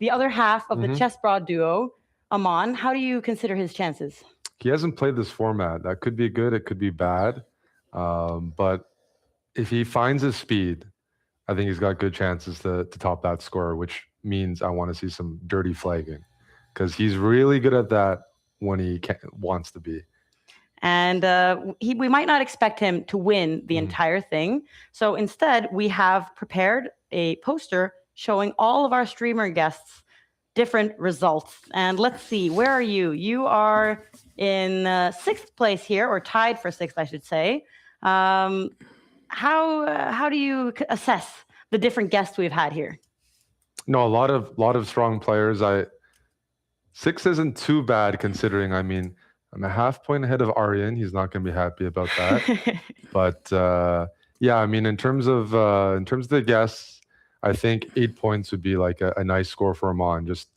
the other half of the chess broad duo, Aman. How do you consider his chances? He hasn't played this format. That could be good. It could be bad. But if he finds his speed, I think he's got good chances to top that score, which means I want to see some dirty flagging because he's really good at that when he wants to be. And we might not expect him to win the entire thing. So instead, we have prepared a poster showing all of our streamer guests' different results. And let's see, where are you? You are in sixth place here, or tied for sixth, I should say. How do you assess the different guests we've had here? No, a lot of strong players. Six isn't too bad considering. I mean, I'm a half point ahead of Aryan. He's not going to be happy about that. But yeah, I mean, in terms of the guests, I think 8 points would be like a nice score for Aman, just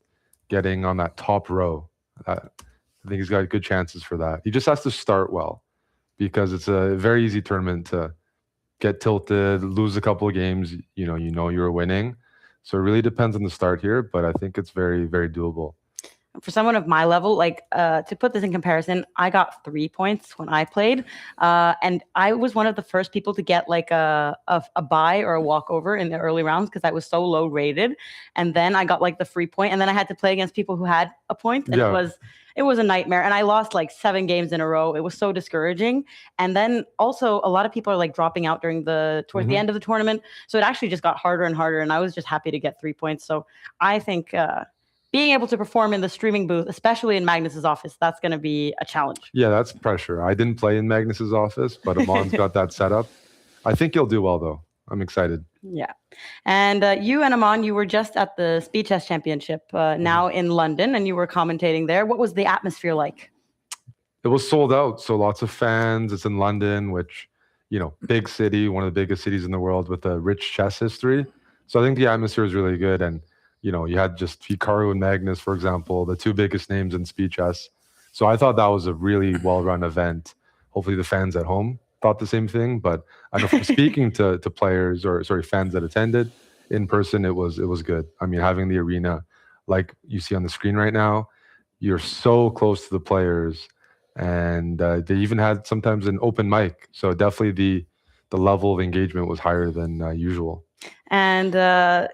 getting on that top row. I think he's got good chances for that. He just has to start well because it's a very easy tournament to get tilted, lose a couple of games. You know you're winning. So it really depends on the start here, but I think it's very, very doable. For someone of my level, to put this in comparison, I got 3 points when I played, and I was one of the first people to get like a bye or a walkover in the early rounds because I was so low rated. And then I got like the free point, and then I had to play against people who had a point, and it was a nightmare. And I lost like 7 games in a row. It was so discouraging. And then also a lot of people are like dropping out towards the end of the tournament, so it actually just got harder and harder. And I was just happy to get 3 points. So I think being able to perform in the streaming booth, especially in Magnus's office, that's going to be a challenge. Yeah, that's pressure. I didn't play in Magnus's office, but Aman's got that set up. I think he'll do well, though. I'm excited. Yeah. And you and Aman, you were just at the Speed Chess Championship now in London, and you were commentating there. What was the atmosphere like? It was sold out, so lots of fans. It's in London, which, big city, one of the biggest cities in the world with a rich chess history. So I think the atmosphere is really good, and you had just Hikaru and Magnus, for example, the 2 biggest names in speed chess. So I thought that was a really well-run event. Hopefully the fans at home thought the same thing. But I know from speaking to players fans that attended in person, it was good. I mean, having the arena like you see on the screen right now, you're so close to the players. And they even had sometimes an open mic. So definitely the level of engagement was higher than usual. And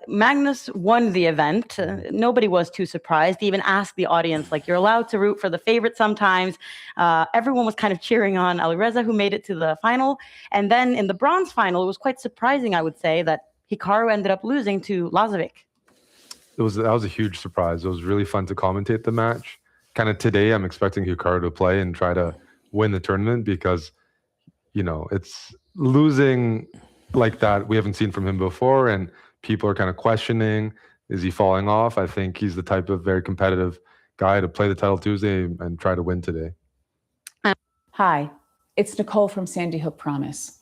Magnus won the event. Nobody was too surprised. He even asked the audience, you're allowed to root for the favorite sometimes. Everyone was kind of cheering on Alireza, who made it to the final. And then in the bronze final, it was quite surprising, I would say, that Hikaru ended up losing to Lazovic. That was a huge surprise. It was really fun to commentate the match. Kind of today, I'm expecting Hikaru to play and try to win the tournament because, it's losing like that we haven't seen from him before, and people are kind of questioning, is he falling off? I think he's the type of very competitive guy to play the title Tuesday and try to win today. Hi, it's Nicole from Sandy Hook Promise.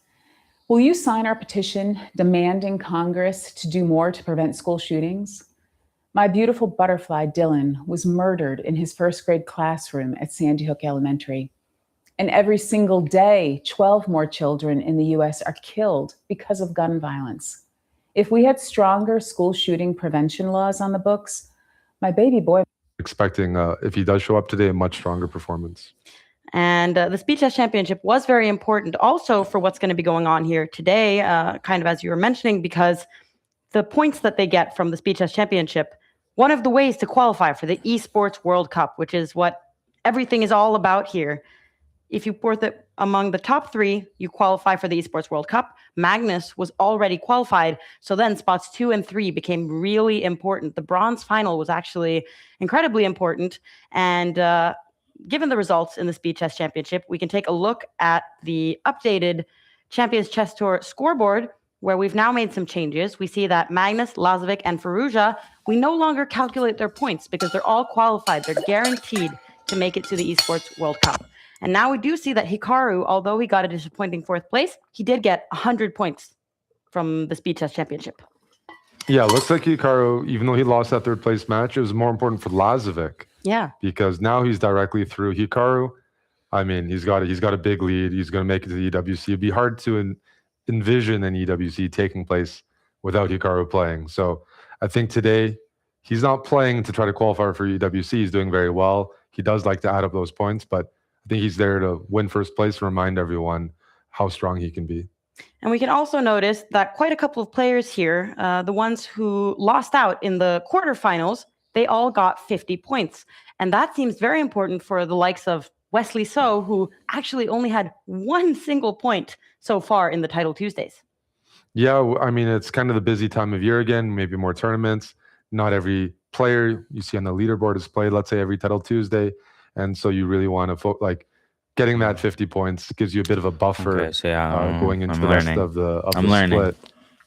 Will you sign our petition demanding Congress to do more to prevent school shootings? My beautiful butterfly, Dylan, was murdered in his first grade classroom at Sandy Hook Elementary. And every single day, 12 more children in the US are killed because of gun violence. If we had stronger school shooting prevention laws on the books, my baby boy... Expecting, if he does show up today, a much stronger performance. And the Speed Chess Championship was very important also for what's going to be going on here today, kind of as you were mentioning, because the points that they get from the Speed Chess Championship, one of the ways to qualify for the Esports World Cup, which is what everything is all about here. If you put it among the top 3, you qualify for the Esports World Cup. Magnus was already qualified, so then spots 2 and 3 became really important. The bronze final was actually incredibly important, and given the results in the Speed Chess Championship, we can take a look at the updated Champions Chess Tour scoreboard, where we've now made some changes. We see that Magnus, Lazovic, and Firouzja, we no longer calculate their points because they're all qualified. They're guaranteed to make it to the Esports World Cup. And now we do see that Hikaru, although he got a disappointing 4th place, he did get 100 points from the Speed Chess Championship. Yeah, looks like Hikaru, even though he lost that 3rd place match, it was more important for Lazovic. Yeah. Because now he's directly through. Hikaru, I mean, he's got a big lead. He's going to make it to the EWC. It'd be hard to envision an EWC taking place without Hikaru playing. So I think today he's not playing to try to qualify for UWC. He's doing very well. He does like to add up those points, but I think he's there to win first place and remind everyone how strong he can be. And we can also notice that quite a couple of players here, the ones who lost out in the quarterfinals, they all got 50 points. And that seems very important for the likes of Wesley So, who actually only had one single point so far in the Title Tuesdays. Yeah, I mean, it's kind of the busy time of year again, maybe more tournaments. Not every player you see on the leaderboard is played, let's say, every Title Tuesday. And so you really want to getting that 50 points gives you a bit of a buffer going into the rest of the split.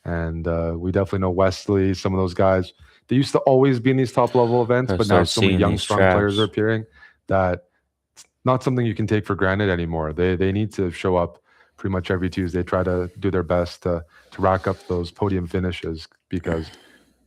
And we definitely know Wesley, some of those guys. They used to always be in these top level events, but now so many young, strong players are appearing that it's not something you can take for granted anymore. They need to show up pretty much every Tuesday, try to do their best to rack up those podium finishes, because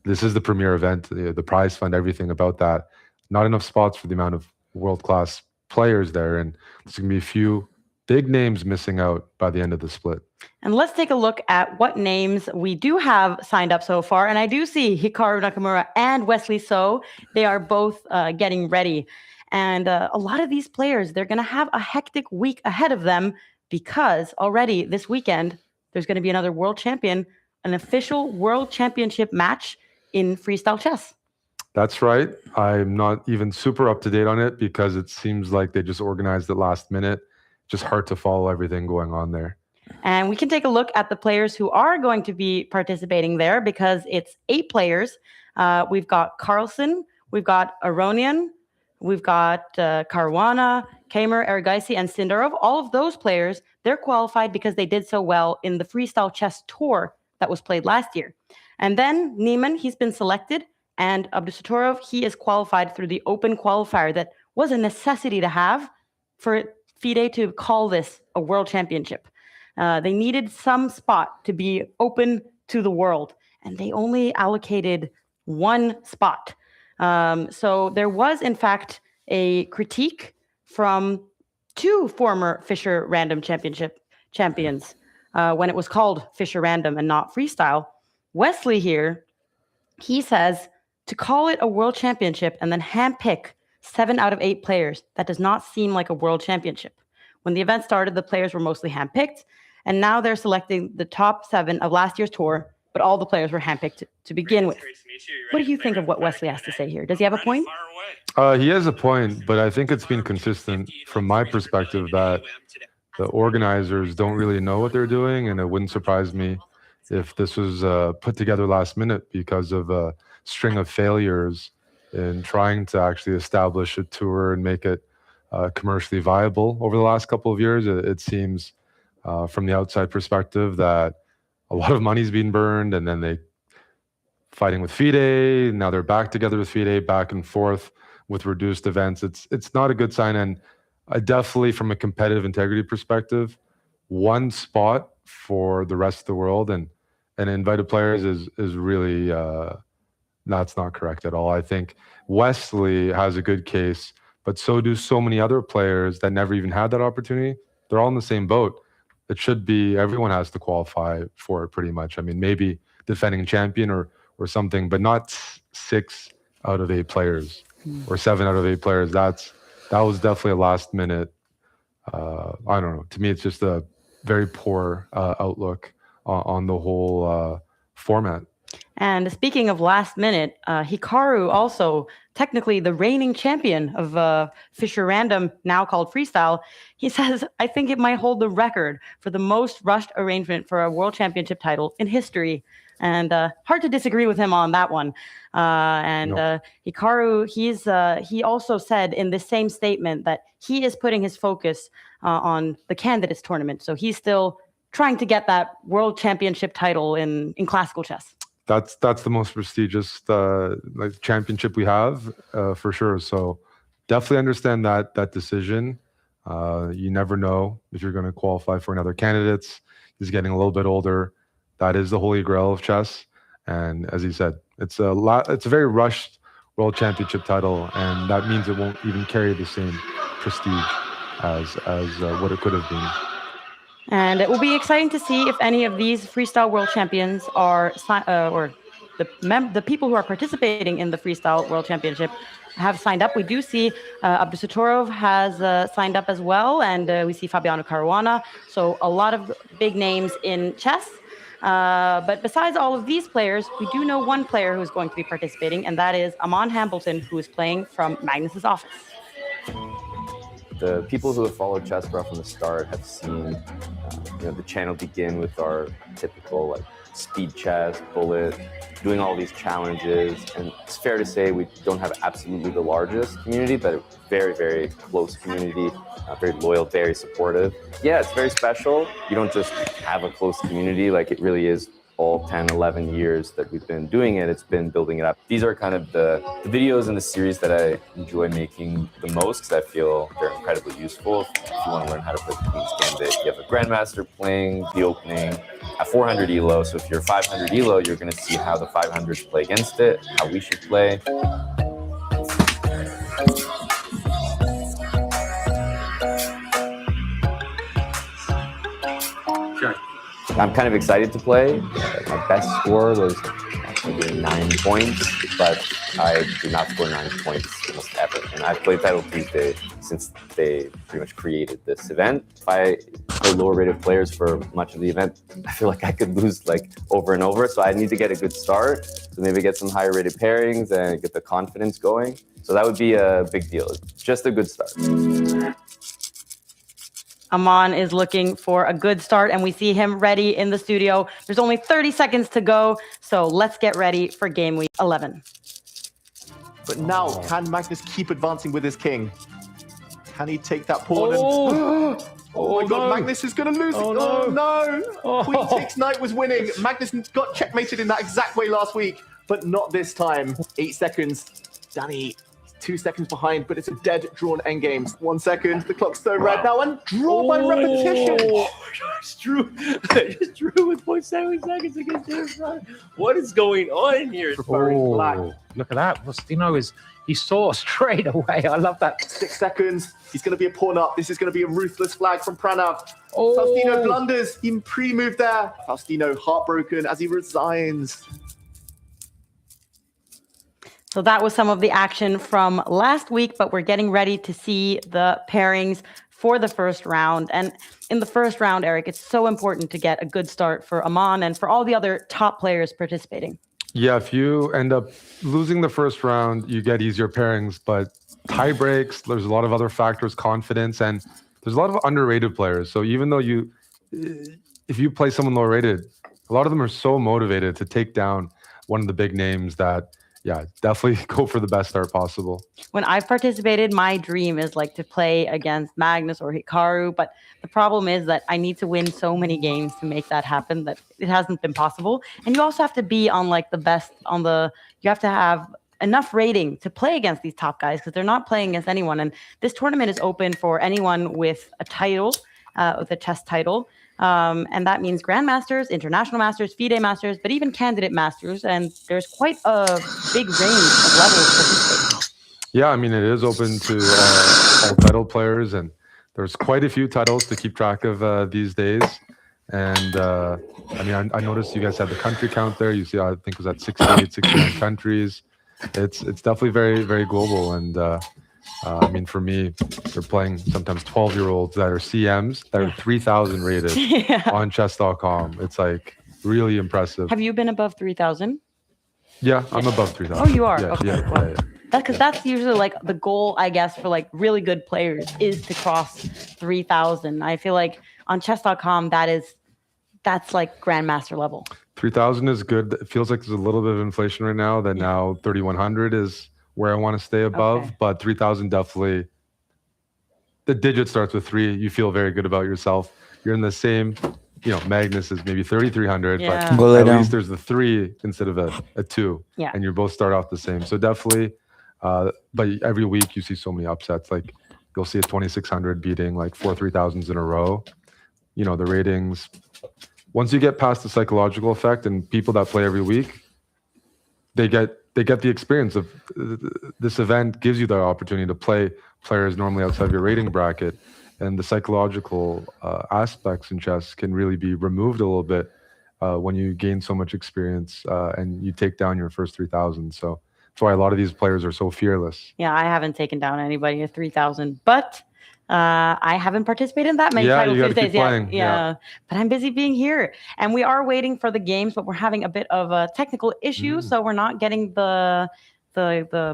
this is the premier event, the prize fund, everything about that. Not enough spots for the amount of world-class players there, and there's going to be a few big names missing out by the end of the split. And let's take a look at what names we do have signed up so far. And I do see Hikaru Nakamura and Wesley So. They are both getting ready. And a lot of these players, they're going to have a hectic week ahead of them, because already this weekend, there's going to be another world champion, an official world championship match in freestyle chess. That's right. I'm not even super up to date on it because it seems like they just organized it last minute. Just hard to follow everything going on there. And we can take a look at the players who are going to be participating there, because it's 8 players. We've got Carlson, we've got Aronian, we've got Caruana, Kamer, Erigaisi, and Sindarov. All of those players, they're qualified because they did so well in the freestyle chess tour that was played last year. And then Neiman, he's been selected, and Abdusatorov, he is qualified through the open qualifier that was a necessity to have for FIDE to call this a world championship. They needed some spot to be open to the world, and they only allocated one spot. So there was, in fact, a critique from 2 former Fisher Random Championship champions when it was called Fisher Random and not freestyle. Wesley here, he says, to call it a world championship and then handpick 7 out of 8 players, that does not seem like a world championship. When the event started, the players were mostly handpicked, and now they're selecting the top 7 of last year's tour, but all the players were handpicked to begin with. What do you think of what Wesley has to say here? Does he have a point? He has a point, but I think it's been consistent from my perspective that the organizers don't really know what they're doing, and it wouldn't surprise me if this was put together last minute because of a string of failures in trying to actually establish a tour and make it commercially viable over the last couple of years. It seems from the outside perspective that a lot of money's been burned, and then they fighting with FIDE. Now they're back together with FIDE, back and forth with reduced events. It's not a good sign. And I definitely, from a competitive integrity perspective, one spot for the rest of the world and invited players is really that's not correct at all. I think Wesley has a good case, but so do so many other players that never even had that opportunity. They're all in the same boat. It should be everyone has to qualify for it pretty much. I mean, maybe defending champion or something, but not 6 out of 8 players or 7 out of 8 players. That was definitely a last minute. I don't know. To me, it's just a very poor outlook on the whole format. And speaking of last minute, Hikaru, also technically the reigning champion of Fisher Random, now called Freestyle, he says, I think it might hold the record for the most rushed arrangement for a world championship title in history. And hard to disagree with him on that one. Hikaru, he also said in the same statement that he is putting his focus on the candidates tournament. So he's still trying to get that world championship title in classical chess. That's the most prestigious championship we have for sure. So definitely understand that decision. You never know if you're going to qualify for another candidates. He's getting a little bit older. That is the holy grail of chess. And as he said, it's a very rushed world championship title, and that means it won't even carry the same prestige as what it could have been. And it will be exciting to see if any of these freestyle world champions are the people who are participating in the Freestyle World Championship have signed up. We do see Abdusatorov has signed up as well, and we see Fabiano Caruana. So a lot of big names in chess. But besides all of these players, we do know one player who's going to be participating, and that is Amon Hambleton, who is playing from Magnus's office. The people who have followed Chessbro from the start have seen the channel begin with our typical like speed chess, bullet, doing all these challenges. And it's fair to say we don't have absolutely the largest community, but a very, very close community, very loyal, very supportive. Yeah, it's very special. You don't just have a close community, like it really is all 10, 11 years that we've been doing it. It's been building it up. These are kind of the videos in the series that I enjoy making the most because I feel they're incredibly useful. If you want to learn how to play the Queen's Gambit, you have a Grandmaster playing the opening at 400 ELO. So if you're 500 ELO, you're going to see how the 500s play against it, how we should play. I'm kind of excited to play. My best score was actually 9 points, but I did not score 9 points almost ever. And I've played Title Tuesday since they pretty much created this event. If I play lower rated players for much of the event, I feel like I could lose like over and over. So I need to get a good start. So maybe get some higher rated pairings and get the confidence going. So that would be a big deal. Just a good start. Amon is looking for a good start, and we see him ready in the studio. There's only 30 seconds to go, so let's get ready for Game Week 11. But now, can Magnus keep advancing with his king? Can he take that pawn? Oh my God, Magnus is going to lose it. Oh no. Queen takes knight was winning. Magnus got checkmated in that exact way last week, but not this time. 8 seconds. Danny, 2 seconds behind, but it's a dead drawn endgame. 1 second, the clock's so red now, and draw by repetition. I just drew with 0.7 seconds against James. What is going on here? Preferring black. Look at that. Faustino he saw straight away. I love that. 6 seconds. He's going to be a pawn up. This is going to be a ruthless flag from Pranav. Faustino blunders. He pre-moved there. Faustino heartbroken as he resigns. So that was some of the action from last week, but we're getting ready to see the pairings for the first round. And in the first round, Eric, it's so important to get a good start for Amon and for all the other top players participating. Yeah, if you end up losing the first round, you get easier pairings, but tie breaks, there's a lot of other factors, confidence, and there's a lot of underrated players. So even though if you play someone low rated, a lot of them are so motivated to take down one of the big names that, yeah, definitely go for the best start possible. When I've participated, my dream is like to play against Magnus or Hikaru, but the problem is that I need to win so many games to make that happen that it hasn't been possible. And you also have to be on like the best you have to have enough rating to play against these top guys because they're not playing against anyone. And this tournament is open for anyone with a title, with a chess title. And that means Grandmasters, International Masters, FIDE Masters, but even Candidate Masters. And there's quite a big range of levels participating. Yeah, I mean, it is open to all title players, and there's quite a few titles to keep track of these days. And I mean, I noticed you guys had the country count there. You see, I think it was at 68, 69 countries. It's definitely very, very global. And I mean, for me, they're playing sometimes 12-year-olds that are CMs that are 3,000 rated on chess.com. It's like really impressive. Have you been above 3,000? Yeah, I'm above 3,000. Oh, you are? Yeah, okay. yeah. That's because that's usually like the goal, I guess, for like really good players is to cross 3,000. I feel like on chess.com, that's like grandmaster level. 3,000 is good. It feels like there's a little bit of inflation right now. That now 3,100 is where I want to stay above, but 3,000 definitely. The digit starts with 3. You feel very good about yourself. You're in the same, Magnus is maybe 3,300, but at least there's the 3 instead of a 2. Yeah. And you both start off the same. So definitely, but every week you see so many upsets. Like you'll see a 2,600 beating like 4 3,000s in a row. The ratings. Once you get past the psychological effect and people that play every week, they get the experience of this event gives you the opportunity to play players normally outside your rating bracket, and the psychological aspects in chess can really be removed a little bit, when you gain so much experience and you take down your first 3,000. So that's why a lot of these players are so fearless. Yeah, I haven't taken down anybody at 3,000, but I haven't participated in that many Yeah, Title you gotta Tuesdays keep yet. playing. Yeah. But I'm busy being here, and we are waiting for the games, but we're having a bit of a technical issue, so we're not getting the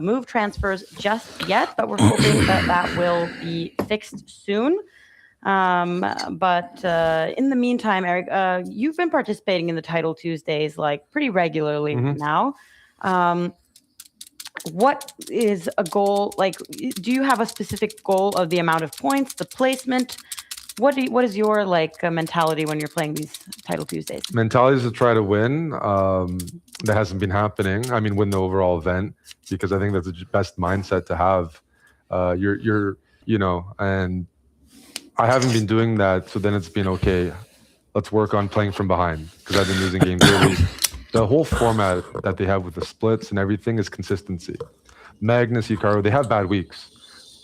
move transfers just yet. But we're hoping that will be fixed soon. But in the meantime, Eric, you've been participating in the Title Tuesdays like pretty regularly now. What is a goal? Like, do you have a specific goal of the amount of points, the placement? What is your mentality when you're playing these Title Tuesdays? Mentality is to try to win. That hasn't been happening. I mean, win the overall event, because I think that's the best mindset to have. And I haven't been doing that. So then it's been, okay, let's work on playing from behind, because I've been losing games early. The whole format that they have with the splits and everything is consistency. Magnus, Hikaru, they have bad weeks,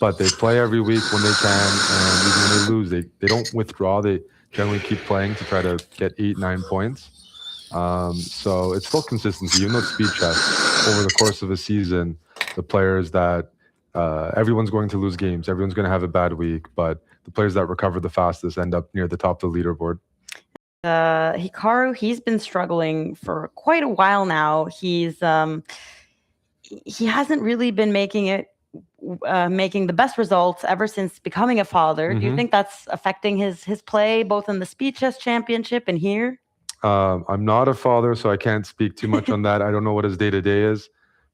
but they play every week when they can, and even when they lose, they don't withdraw. They generally keep playing to try to get 8-9 points. So it's still consistency, even though it's speed chess. Over the course of a season, the players that everyone's going to lose games, everyone's going to have a bad week, but the players that recover the fastest end up near the top of the leaderboard. Hikaru, he's been struggling for quite a while now. He hasn't really been making the best results ever since becoming a father. Do you think that's affecting his play both in the Speed Chess Championship and here? I'm not a father, so I can't speak too much on that. I don't know what his day-to-day is,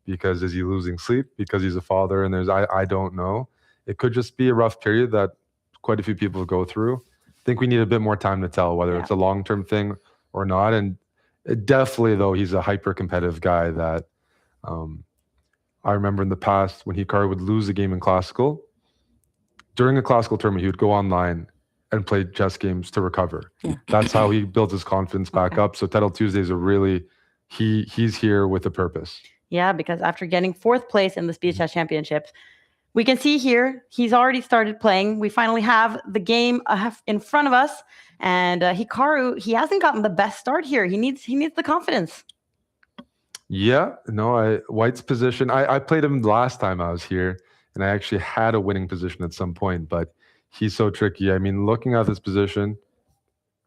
because is he losing sleep because he's a father, and I don't know. It could just be a rough period that quite a few people go through. I think we need a bit more time to tell whether it's a long-term thing or not. And definitely, though, he's a hyper-competitive guy that I remember in the past when Hikaru would lose a game in Classical. During a Classical tournament, he would go online and play chess games to recover. That's how he builds his confidence back up. So Title Tuesdays are really, he's here with a purpose. Yeah, because after getting 4th place in the Speed Chess Championships, we can see here he's already started playing. We finally have the game in front of us, and Hikaru, he hasn't gotten the best start here. He needs the confidence. Yeah, no, White's position. I played him last time I was here, and I actually had a winning position at some point, but he's so tricky. I mean, looking at this position,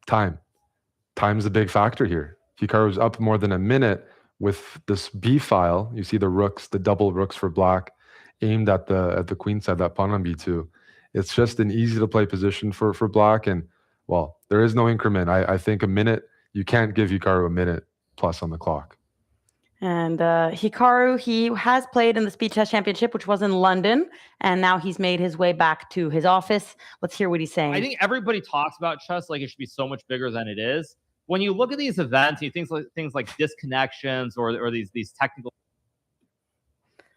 time's a big factor here. Hikaru's up more than a minute with this B file. You see the rooks, the double rooks for black, aimed at the queen side, that pawn on b2. It's just an easy to play position for black, and well, there is no increment. I think a minute, you can't give Hikaru a minute plus on the clock. And Hikaru, he has played in the Speed Chess Championship, which was in London, and now he's made his way back to his office. Let's hear what he's saying. I think everybody talks about chess like it should be so much bigger than it is. When you look at these events, you think things like disconnections or these technical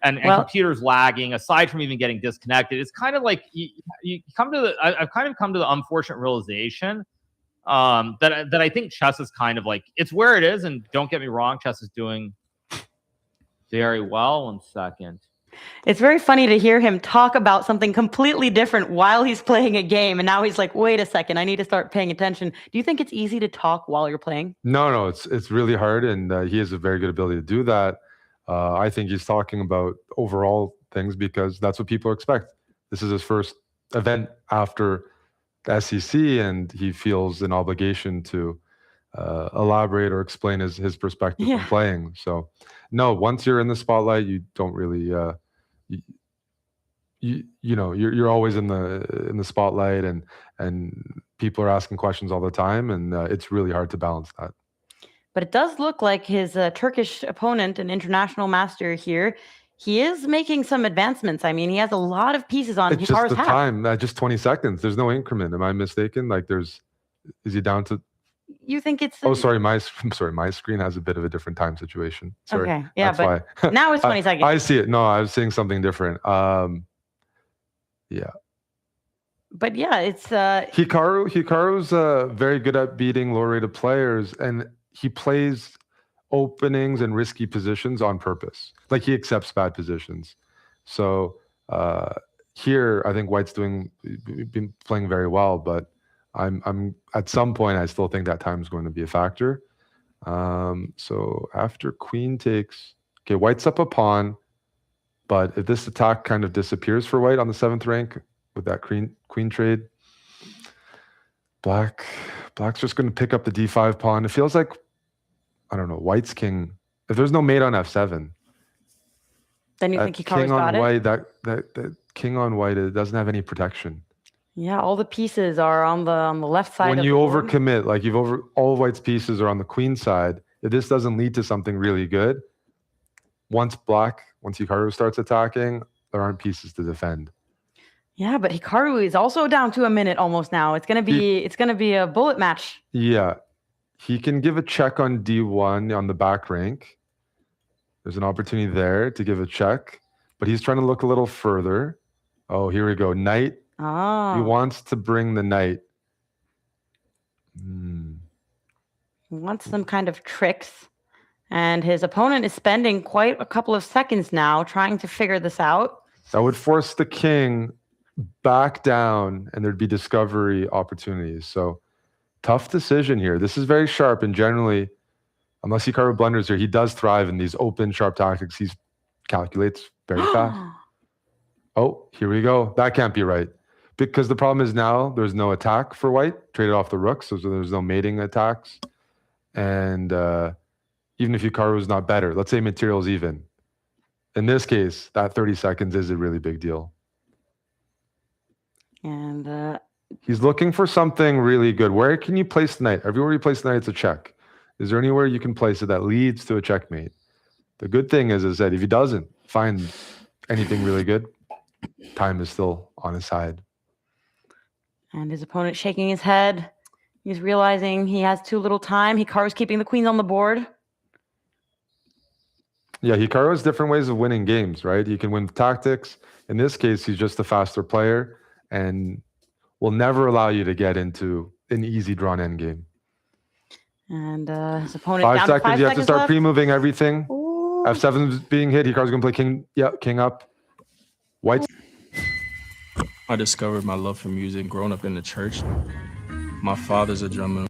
and computers lagging, aside from even getting disconnected, it's kind of like you come to the. I've kind of come to the unfortunate realization that I think chess is kind of like, it's where it is, and don't get me wrong, chess is doing very well. 1 second. It's very funny to hear him talk about something completely different while he's playing a game, and now he's like, wait a second, I need to start paying attention. Do you think it's easy to talk while you're playing? No, it's really hard, and he has a very good ability to do that. I think he's talking about overall things because that's what people expect. This is his first event after the SEC, and he feels an obligation to elaborate or explain his perspective on playing. So, no, once you're in the spotlight, you don't really, you're always in the spotlight, and people are asking questions all the time, and it's really hard to balance that. But it does look like his Turkish opponent, an international master here, he is making some advancements. I mean, he has a lot of pieces on It's Hikaru's just the half. time, just 20 seconds. There's no increment. Am I mistaken? Like is he down to? You think it's? Oh, sorry. My screen has a bit of a different time situation. Sorry. Okay. Yeah, that's but why. Now it's 20 seconds. I see it. No, I was seeing something different. Yeah. But yeah, it's Hikaru's very good at beating low-rated players, and he plays openings and risky positions on purpose. Like, he accepts bad positions. So here, I think White's been playing very well, but I'm at some point, I still think that time is going to be a factor. So after queen takes, okay, white's up a pawn, but if this attack kind of disappears for white on the 7th rank with that queen trade, black's just going to pick up the d5 pawn. It feels like, I don't know, white's king. If there's no mate on f7, then you think Hikaru's got it? White, that king on white, it doesn't have any protection. Yeah, all the pieces are on the left side. When you overcommit, like all of white's pieces are on the queen side. If this doesn't lead to something really good, once Hikaru starts attacking, there aren't pieces to defend. Yeah, but Hikaru is also down to a minute almost now. It's gonna be a bullet match. Yeah, he can give a check on d1 on the back rank. There's an opportunity there to give a check, but he's trying to look a little further. Oh, here we go. Knight. Oh. He wants to bring the knight. He wants some kind of tricks. And his opponent is spending quite a couple of seconds now trying to figure this out. That would force the king back down, and there'd be discovery opportunities. So tough decision here. This is very sharp, and generally, unless Hikaru blunders here, he does thrive in these open, sharp tactics. He calculates very fast. Oh, here we go. That can't be right. Because the problem is now there's no attack for white, traded off the rook, so there's no mating attacks. And even if Hikaru is not better, let's say material's even. In this case, that 30 seconds is a really big deal. And he's looking for something really good. Where can you place the knight? Everywhere you place the knight, it's a check. Is there anywhere you can place it that leads to a checkmate? The good thing is that if he doesn't find anything really good, time is still on his side. And his opponent shaking his head. He's realizing he has too little time. Hikaru's keeping the queens on the board. Yeah, Hikaru has different ways of winning games, right? He can win with tactics. In this case, he's just a faster player and will never allow you to get into an easy drawn endgame. And his opponent 5 down seconds. 5 You have to seconds start left. pre-moving everything. Ooh. F7 is being hit. Hikaru's going to play king. Yeah, king up. White. I discovered my love for music growing up in the church. My father's a drummer.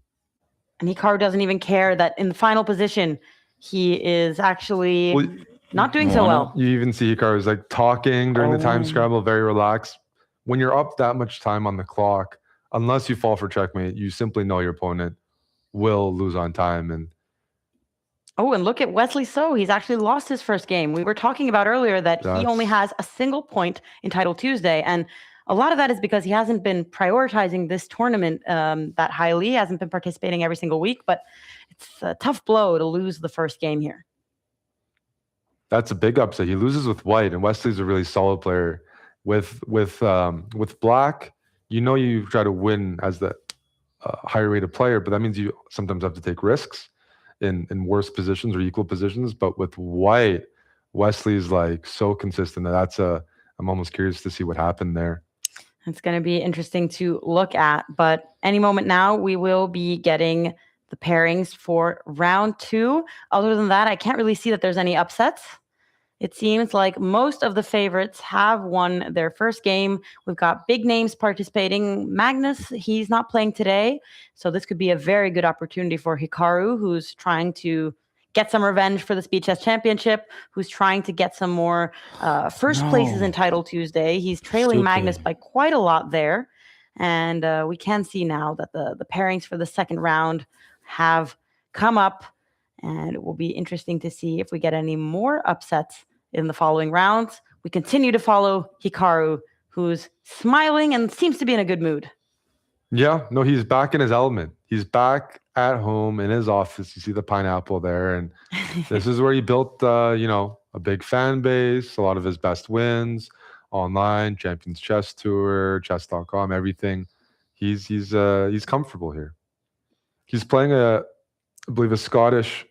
And Hikaru doesn't even care that in the final position, he is actually not doing so well. You even see Hikaru's like talking during the time scramble, very relaxed. When you're up that much time on the clock, unless you fall for checkmate, you simply know your opponent will lose on time. And look at Wesley So. He's actually lost his first game. We were talking about earlier that he only has a single point in Title Tuesday. And a lot of that is because he hasn't been prioritizing this tournament that highly. He hasn't been participating every single week, but it's a tough blow to lose the first game here. that's a big upset. He loses with white, and Wesley's a really solid player. With black, you try to win as the higher rated player, but that means you sometimes have to take risks in worse positions or equal positions. But with white, Wesley's like so consistent that I'm almost curious to see what happened there. It's going to be interesting to look at, but any moment now we will be getting the pairings for round 2. Other than that, I can't really see that there's any upsets. It seems like most of the favorites have won their first game. We've got big names participating. Magnus, he's not playing today, so this could be a very good opportunity for Hikaru, who's trying to get some revenge for the Speed Chess Championship, who's trying to get some more first places in Title Tuesday. He's trailing Magnus by quite a lot there. And we can see now that the pairings for the second round have come up. And it will be interesting to see if we get any more upsets in the following rounds. We continue to follow Hikaru, who's smiling and seems to be in a good mood. Yeah, no, he's back in his element. He's back at home in his office. You see the pineapple there. And this is where he built, a big fan base, a lot of his best wins online, Champions Chess Tour, chess.com, everything. He's comfortable here. He's playing I believe a Scottish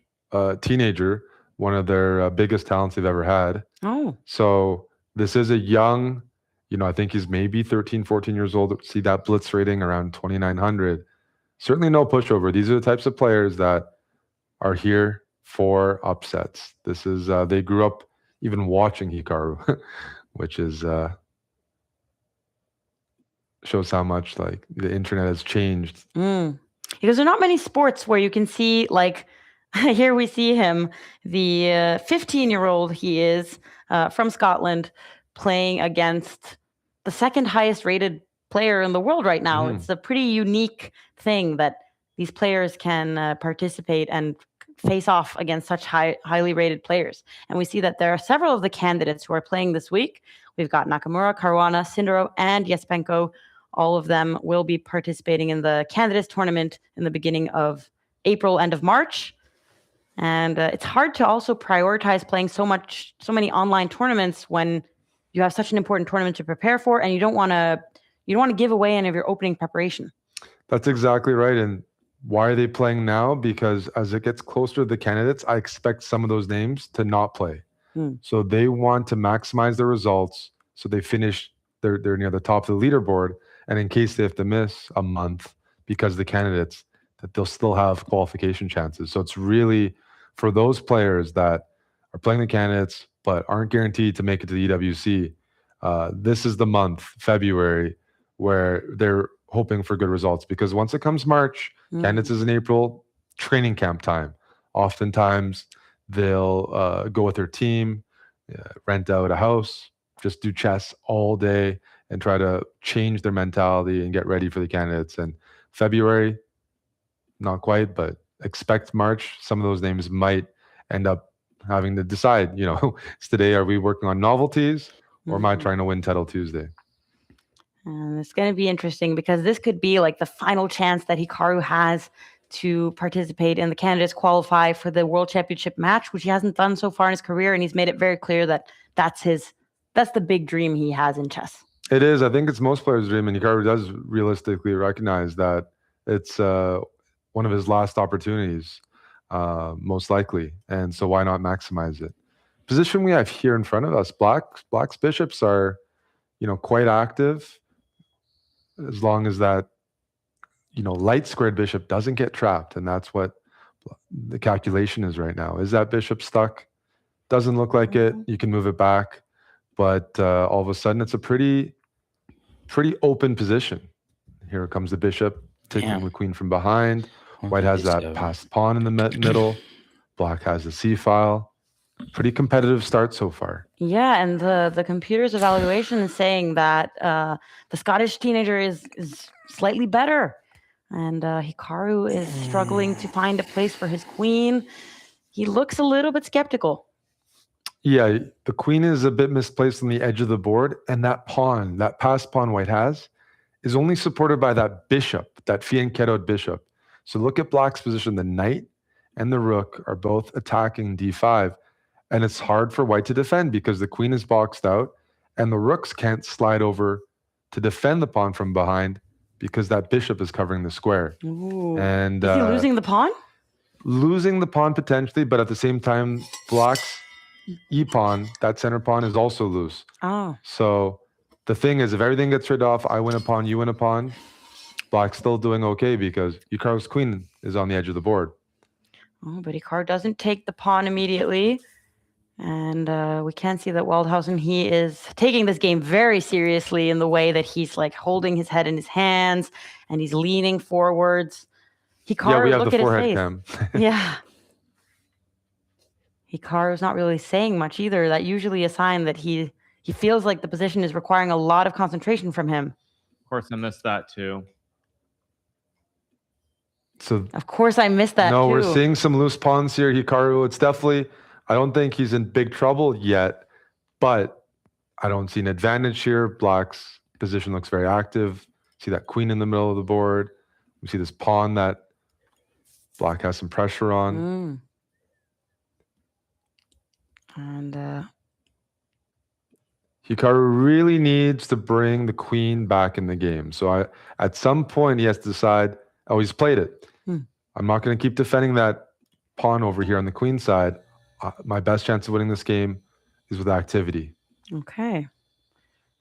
teenager, one of their biggest talents they've ever had. Oh. So this is a young, I think he's maybe 13, 14 years old. See that blitz rating around 2,900. Certainly no pushover. These are the types of players that are here for upsets. This is, they grew up even watching Hikaru, which is, shows how much like the internet has changed. Because there are not many sports where you can see like Here we see him, the 15-year-old he is from Scotland, playing against the second highest rated player in the world right now. It's a pretty unique thing that these players can participate and face off against such highly rated players. And we see that there are several of the candidates who are playing this week. We've got Nakamura, Caruana, Sindro, and Yespenko. All of them will be participating in the candidates tournament in the beginning of April, end of March. And it's hard to also prioritize playing so many online tournaments when you have such an important tournament to prepare for, and you don't want to give away any of your opening preparation. That's exactly right. And why are they playing now? Because as it gets closer to the candidates, I expect some of those names to not play. So they want to maximize their results, so they finish they're near the top of the leaderboard. And in case they have to miss a month because of the candidates, that they'll still have qualification chances. So it's really for those players that are playing the candidates but aren't guaranteed to make it to the EWC. This is the month, February, where they're hoping for good results, because once it comes March, candidates is in April, training camp time. Oftentimes they'll go with their team, rent out a house, just do chess all day and try to change their mentality and get ready for the candidates. And February, not quite, but expect March. Some of those names might end up having to decide, today, are we working on novelties or am I trying to win Title Tuesday? And it's going to be interesting because this could be like the final chance that Hikaru has to participate in the candidates qualify for the World Championship match, which he hasn't done so far in his career. And he's made it very clear that that's the big dream he has in chess. It is. I think it's most players' dream, and Hikaru does realistically recognize that it's one of his last opportunities, most likely. And so why not maximize it? Position we have here in front of us, Black's bishops are, quite active, as long as that, light squared bishop doesn't get trapped. And that's what the calculation is right now. Is that bishop stuck? Doesn't look like it. You can move it back. But all of a sudden, it's a pretty open position. Here comes the bishop, taking the queen from behind. White has that passed pawn in the middle. Black has the c-file. Pretty competitive start so far. Yeah, and the computer's evaluation is saying that the Scottish teenager is slightly better. And Hikaru is struggling to find a place for his queen. He looks a little bit skeptical. Yeah, the queen is a bit misplaced on the edge of the board, and that pawn, that passed pawn White has, is only supported by that bishop, that fianchettoed bishop. So look at Black's position. The knight and the rook are both attacking d5, and it's hard for White to defend because the queen is boxed out, and the rooks can't slide over to defend the pawn from behind because that bishop is covering the square. Ooh. And is he losing the pawn? Losing the pawn potentially, but at the same time, Black's e-pawn, that center pawn, is also loose. Oh. So the thing is, if everything gets rid off, I win a pawn, you win a pawn, Black's still doing okay because Hikaru's queen is on the edge of the board. Oh, but Hikaru doesn't take the pawn immediately. And we can see that Waldhausen, he is taking this game very seriously in the way that he's like holding his head in his hands and he's leaning forwards. Hikaru, we have look the at his forehead face. cam. Yeah. Hikaru's not really saying much either. That usually a sign that he feels like the position is requiring a lot of concentration from him. Of course, I missed that too. So of course I missed that no, too. We're seeing some loose pawns here. Hikaru, it's definitely, I don't think he's in big trouble yet, but I don't see an advantage here. Black's position looks very active. See that queen in the middle of the board. We see this pawn that Black has some pressure on. And Hikaru really needs to bring the queen back in the game. So at some point he has to decide, oh, he's played it. I'm not going to keep defending that pawn over here on the queen side. My best chance of winning this game is with activity. Okay.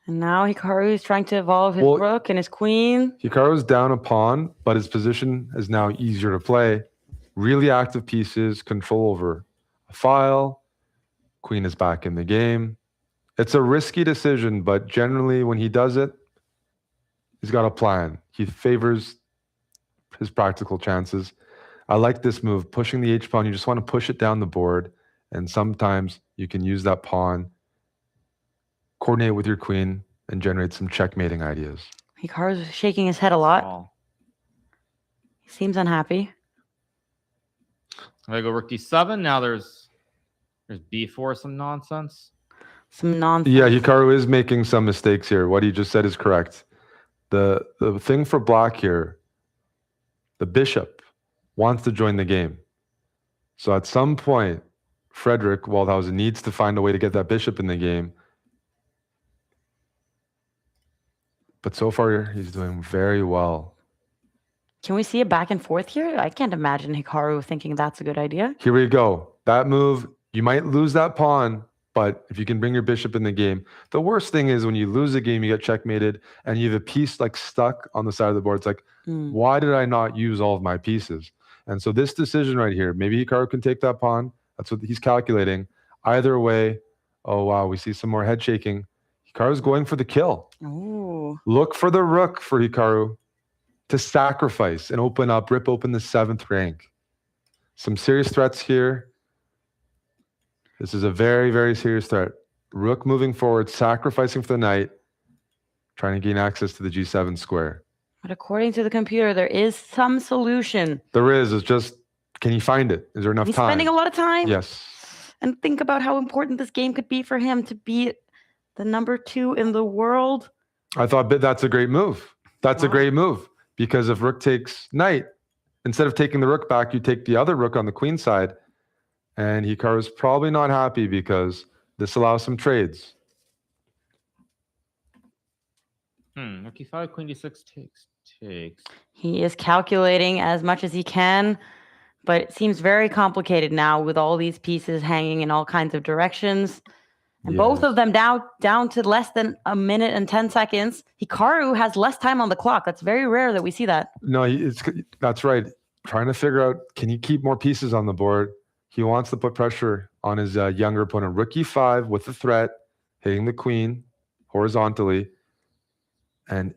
And now Hikaru is trying to evolve his rook and his queen. Hikaru's down a pawn, but his position is now easier to play. Really active pieces, control over a file. Queen is back in the game. It's a risky decision, but generally when he does it, he's got a plan. He favors his practical chances. I like this move, pushing the H pawn. You just want to push it down the board. And sometimes you can use that pawn, coordinate with your queen, and generate some checkmating ideas. Hikaru's shaking his head a lot. He seems unhappy. I go rook d7. Now there's b4, some nonsense. Some nonsense. Yeah, Hikaru is making some mistakes here. What he just said is correct. The thing for black here, the bishop wants to join the game. So at some point, Frederick Waldhausen needs to find a way to get that bishop in the game. But so far, he's doing very well. Can we see a back and forth here? I can't imagine Hikaru thinking that's a good idea. Here we go. That move, you might lose that pawn, but if you can bring your bishop in the game. The worst thing is when you lose a game, you get checkmated, and you have a piece like stuck on the side of the board. It's like, why did I not use all of my pieces? And so this decision right here, maybe Hikaru can take that pawn. That's what he's calculating. Either way, oh wow, we see some more head shaking. Hikaru's going for the kill. Ooh. Look for the rook for Hikaru to sacrifice and rip open the 7th rank. Some serious threats here. This is a very, very serious threat. Rook moving forward, sacrificing for the knight, trying to gain access to the G7 square. But according to the computer, there is some solution. There is. It's just, can he find it? Is there enough He's time? spending a lot of time. Yes. And think about how important this game could be for him to be the number 2 in the world. I thought that's a great move. That's a great move. Because if rook takes knight, instead of taking the rook back, you take the other rook on the queen side. And Hikaru's probably not happy because this allows some trades. Rook e5, queen d6 takes. He is calculating as much as he can, but it seems very complicated now with all these pieces hanging in all kinds of directions. And both of them down to less than a minute and 10 seconds. Hikaru has less time on the clock. That's very rare that we see that. No, that's right. Trying to figure out, can he keep more pieces on the board? He wants to put pressure on his younger opponent. Rook e5 with the threat, hitting the queen horizontally. And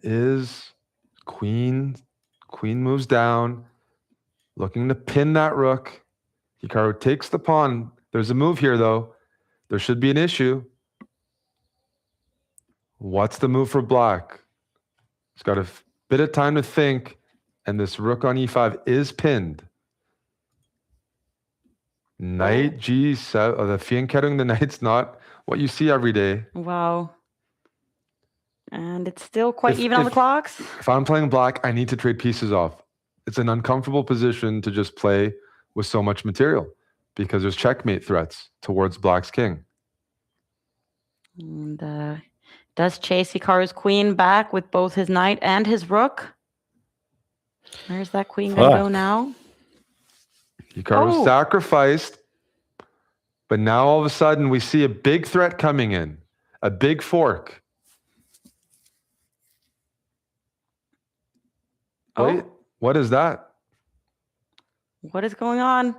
queen moves down, looking to pin that rook. Hikaru takes the pawn. There's a move here, though. There should be an issue. What's the move for black? He's got a bit of time to think, and this rook on e5 is pinned. Knight g7. The Fianchettoing the knight's not what you see every day. Wow. And it's still quite even on the clocks. If I'm playing black, I need to trade pieces off. It's an uncomfortable position to just play with so much material because there's checkmate threats towards black's king. And does chase Hikaru's queen back with both his knight and his rook. Where's that queen going to go now? Hikaru sacrificed, but now all of a sudden we see a big threat coming in, a big fork. Wait, what is that? What is going on?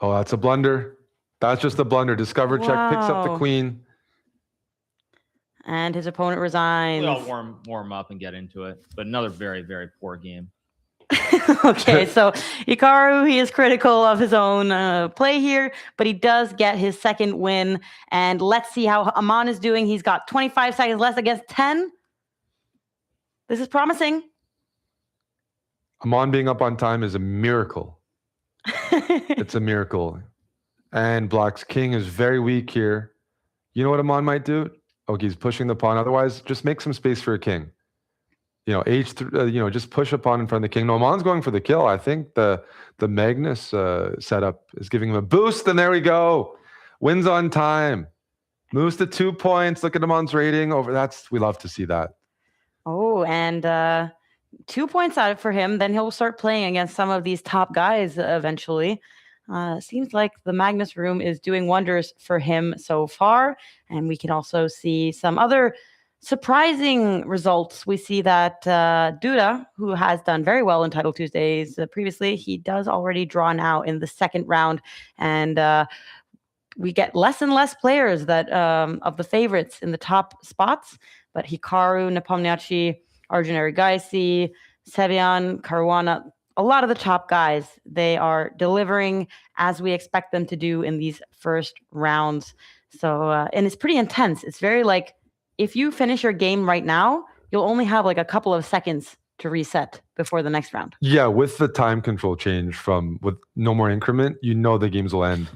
Oh, that's a blunder. That's just a blunder. Discover check, picks up the queen. And his opponent resigns. We all warm up and get into it. But another very, very poor game. Okay, so Hikaru, he is critical of his own play here, but he does get his second win. And let's see how Aman is doing. He's got 25 seconds left against 10. This is promising. Aman being up on time is a miracle. It's a miracle. And black's king is very weak here. You know what Aman might do? Okay, he's pushing the pawn. Otherwise, just make some space for a king. Just push a pawn in front of the king. No, Aman's going for the kill. I think the Magnus setup is giving him a boost, and there we go. Wins on time. Moves to 2 points. Look at Aman's rating. We love to see that. Oh, and 2 points out for him. Then he'll start playing against some of these top guys eventually. Seems like the Magnus room is doing wonders for him so far. And we can also see some other surprising results. We see that Duda, who has done very well in Title Tuesdays previously, he does already draw now in the second round. And we get less and less players that of the favorites in the top spots. But Hikaru, Nepomniachtchi, Arjun Erigaisi, Sevian, Caruana, a lot of the top guys, they are delivering as we expect them to do in these first rounds. So, and it's pretty intense. It's very like, if you finish your game right now, you'll only have like a couple of seconds to reset before the next round. Yeah, with the time control change from with no more increment, the games will end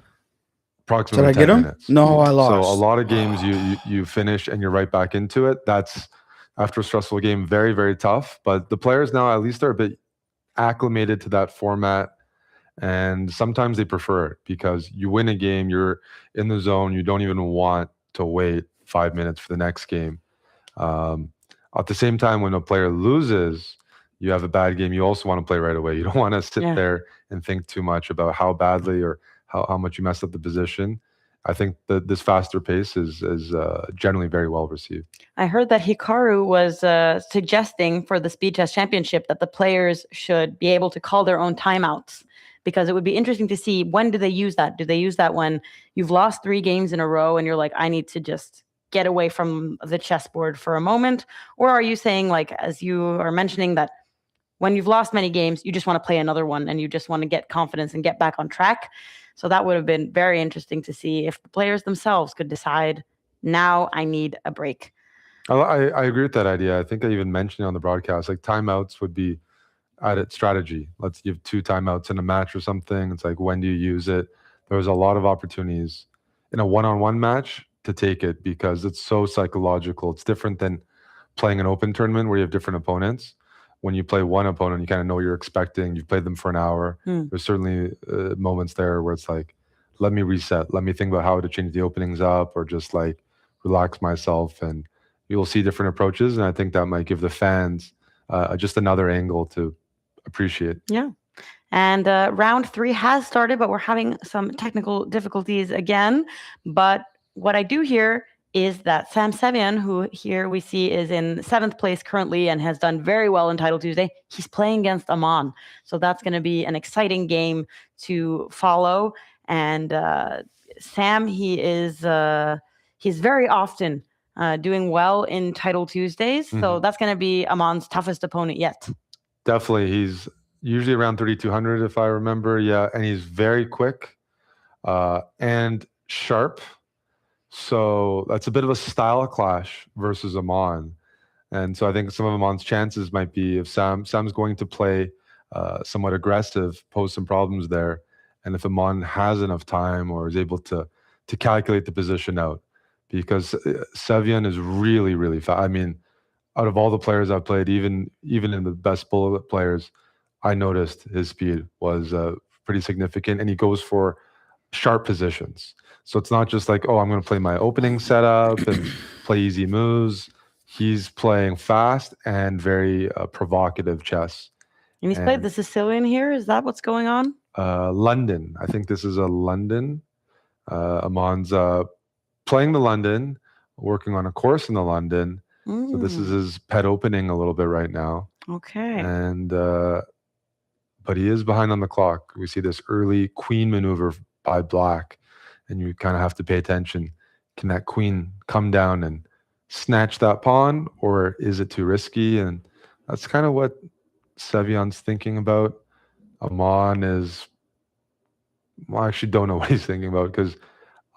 approximately 10 minutes. No, I lost. So a lot of games you finish and you're right back into it. That's after a stressful game, very, very tough. But the players now at least are a bit acclimated to that format. And sometimes they prefer it because you win a game, you're in the zone, you don't even want to wait 5 minutes for the next game. At the same time, when a player loses, you have a bad game, you also want to play right away. You don't want to sit there and think too much about how badly or how much you messed up the position. I think that this faster pace is generally very well received. I heard that Hikaru was suggesting for the Speed Chess Championship that the players should be able to call their own timeouts, because it would be interesting to see, when do they use that? Do they use that when you've lost 3 games in a row and you're like, I need to just get away from the chessboard for a moment? Or are you saying, like, as you are mentioning, that when you've lost many games, you just want to play another one and you just want to get confidence and get back on track? So that would have been very interesting to see if the players themselves could decide, now I need a break. I agree with that idea. I think I even mentioned it on the broadcast, like timeouts would be added strategy. Let's give 2 timeouts in a match or something. It's like, when do you use it? There's a lot of opportunities in a one-on-one match to take it because it's so psychological. It's different than playing an open tournament where you have different opponents. When you play one opponent, you kind of know what you're expecting. You've played them for an hour. There's certainly moments there where it's like, let me reset. Let me think about how to change the openings up, or just like relax myself. And you'll see different approaches. And I think that might give the fans just another angle to appreciate. Yeah. And round 3 has started, but we're having some technical difficulties again. But what I do hear is that Sam Sevian, who here we see is in 7th place currently and has done very well in Title Tuesday, he's playing against Aman. So that's going to be an exciting game to follow. And Sam, he's very often doing well in Title Tuesdays. So that's going to be Aman's toughest opponent yet. Definitely. He's usually around 3,200 if I remember. Yeah. And he's very quick and sharp. So that's a bit of a style clash versus Aman. And so I think some of Aman's chances might be, if Sam's going to play somewhat aggressive, pose some problems there. And if Aman has enough time or is able to calculate the position out, because Sevian is really, really fast. I mean, out of all the players I've played, even in the best bullet players, I noticed his speed was pretty significant, and he goes for sharp positions. So it's not just like, oh, I'm going to play my opening setup and play easy moves. He's playing fast and very provocative chess. And he's played the Sicilian here. Is that what's going on? London. I think this is a London. Aman's playing the London, working on a course in the London. So this is his pet opening a little bit right now. Okay. And but he is behind on the clock. We see this early queen maneuver by black, and you kind of have to pay attention. Can that queen come down and snatch that pawn, or is it too risky? And that's kind of what Sevian's thinking about. Aman is, well, I actually don't know what he's thinking about, because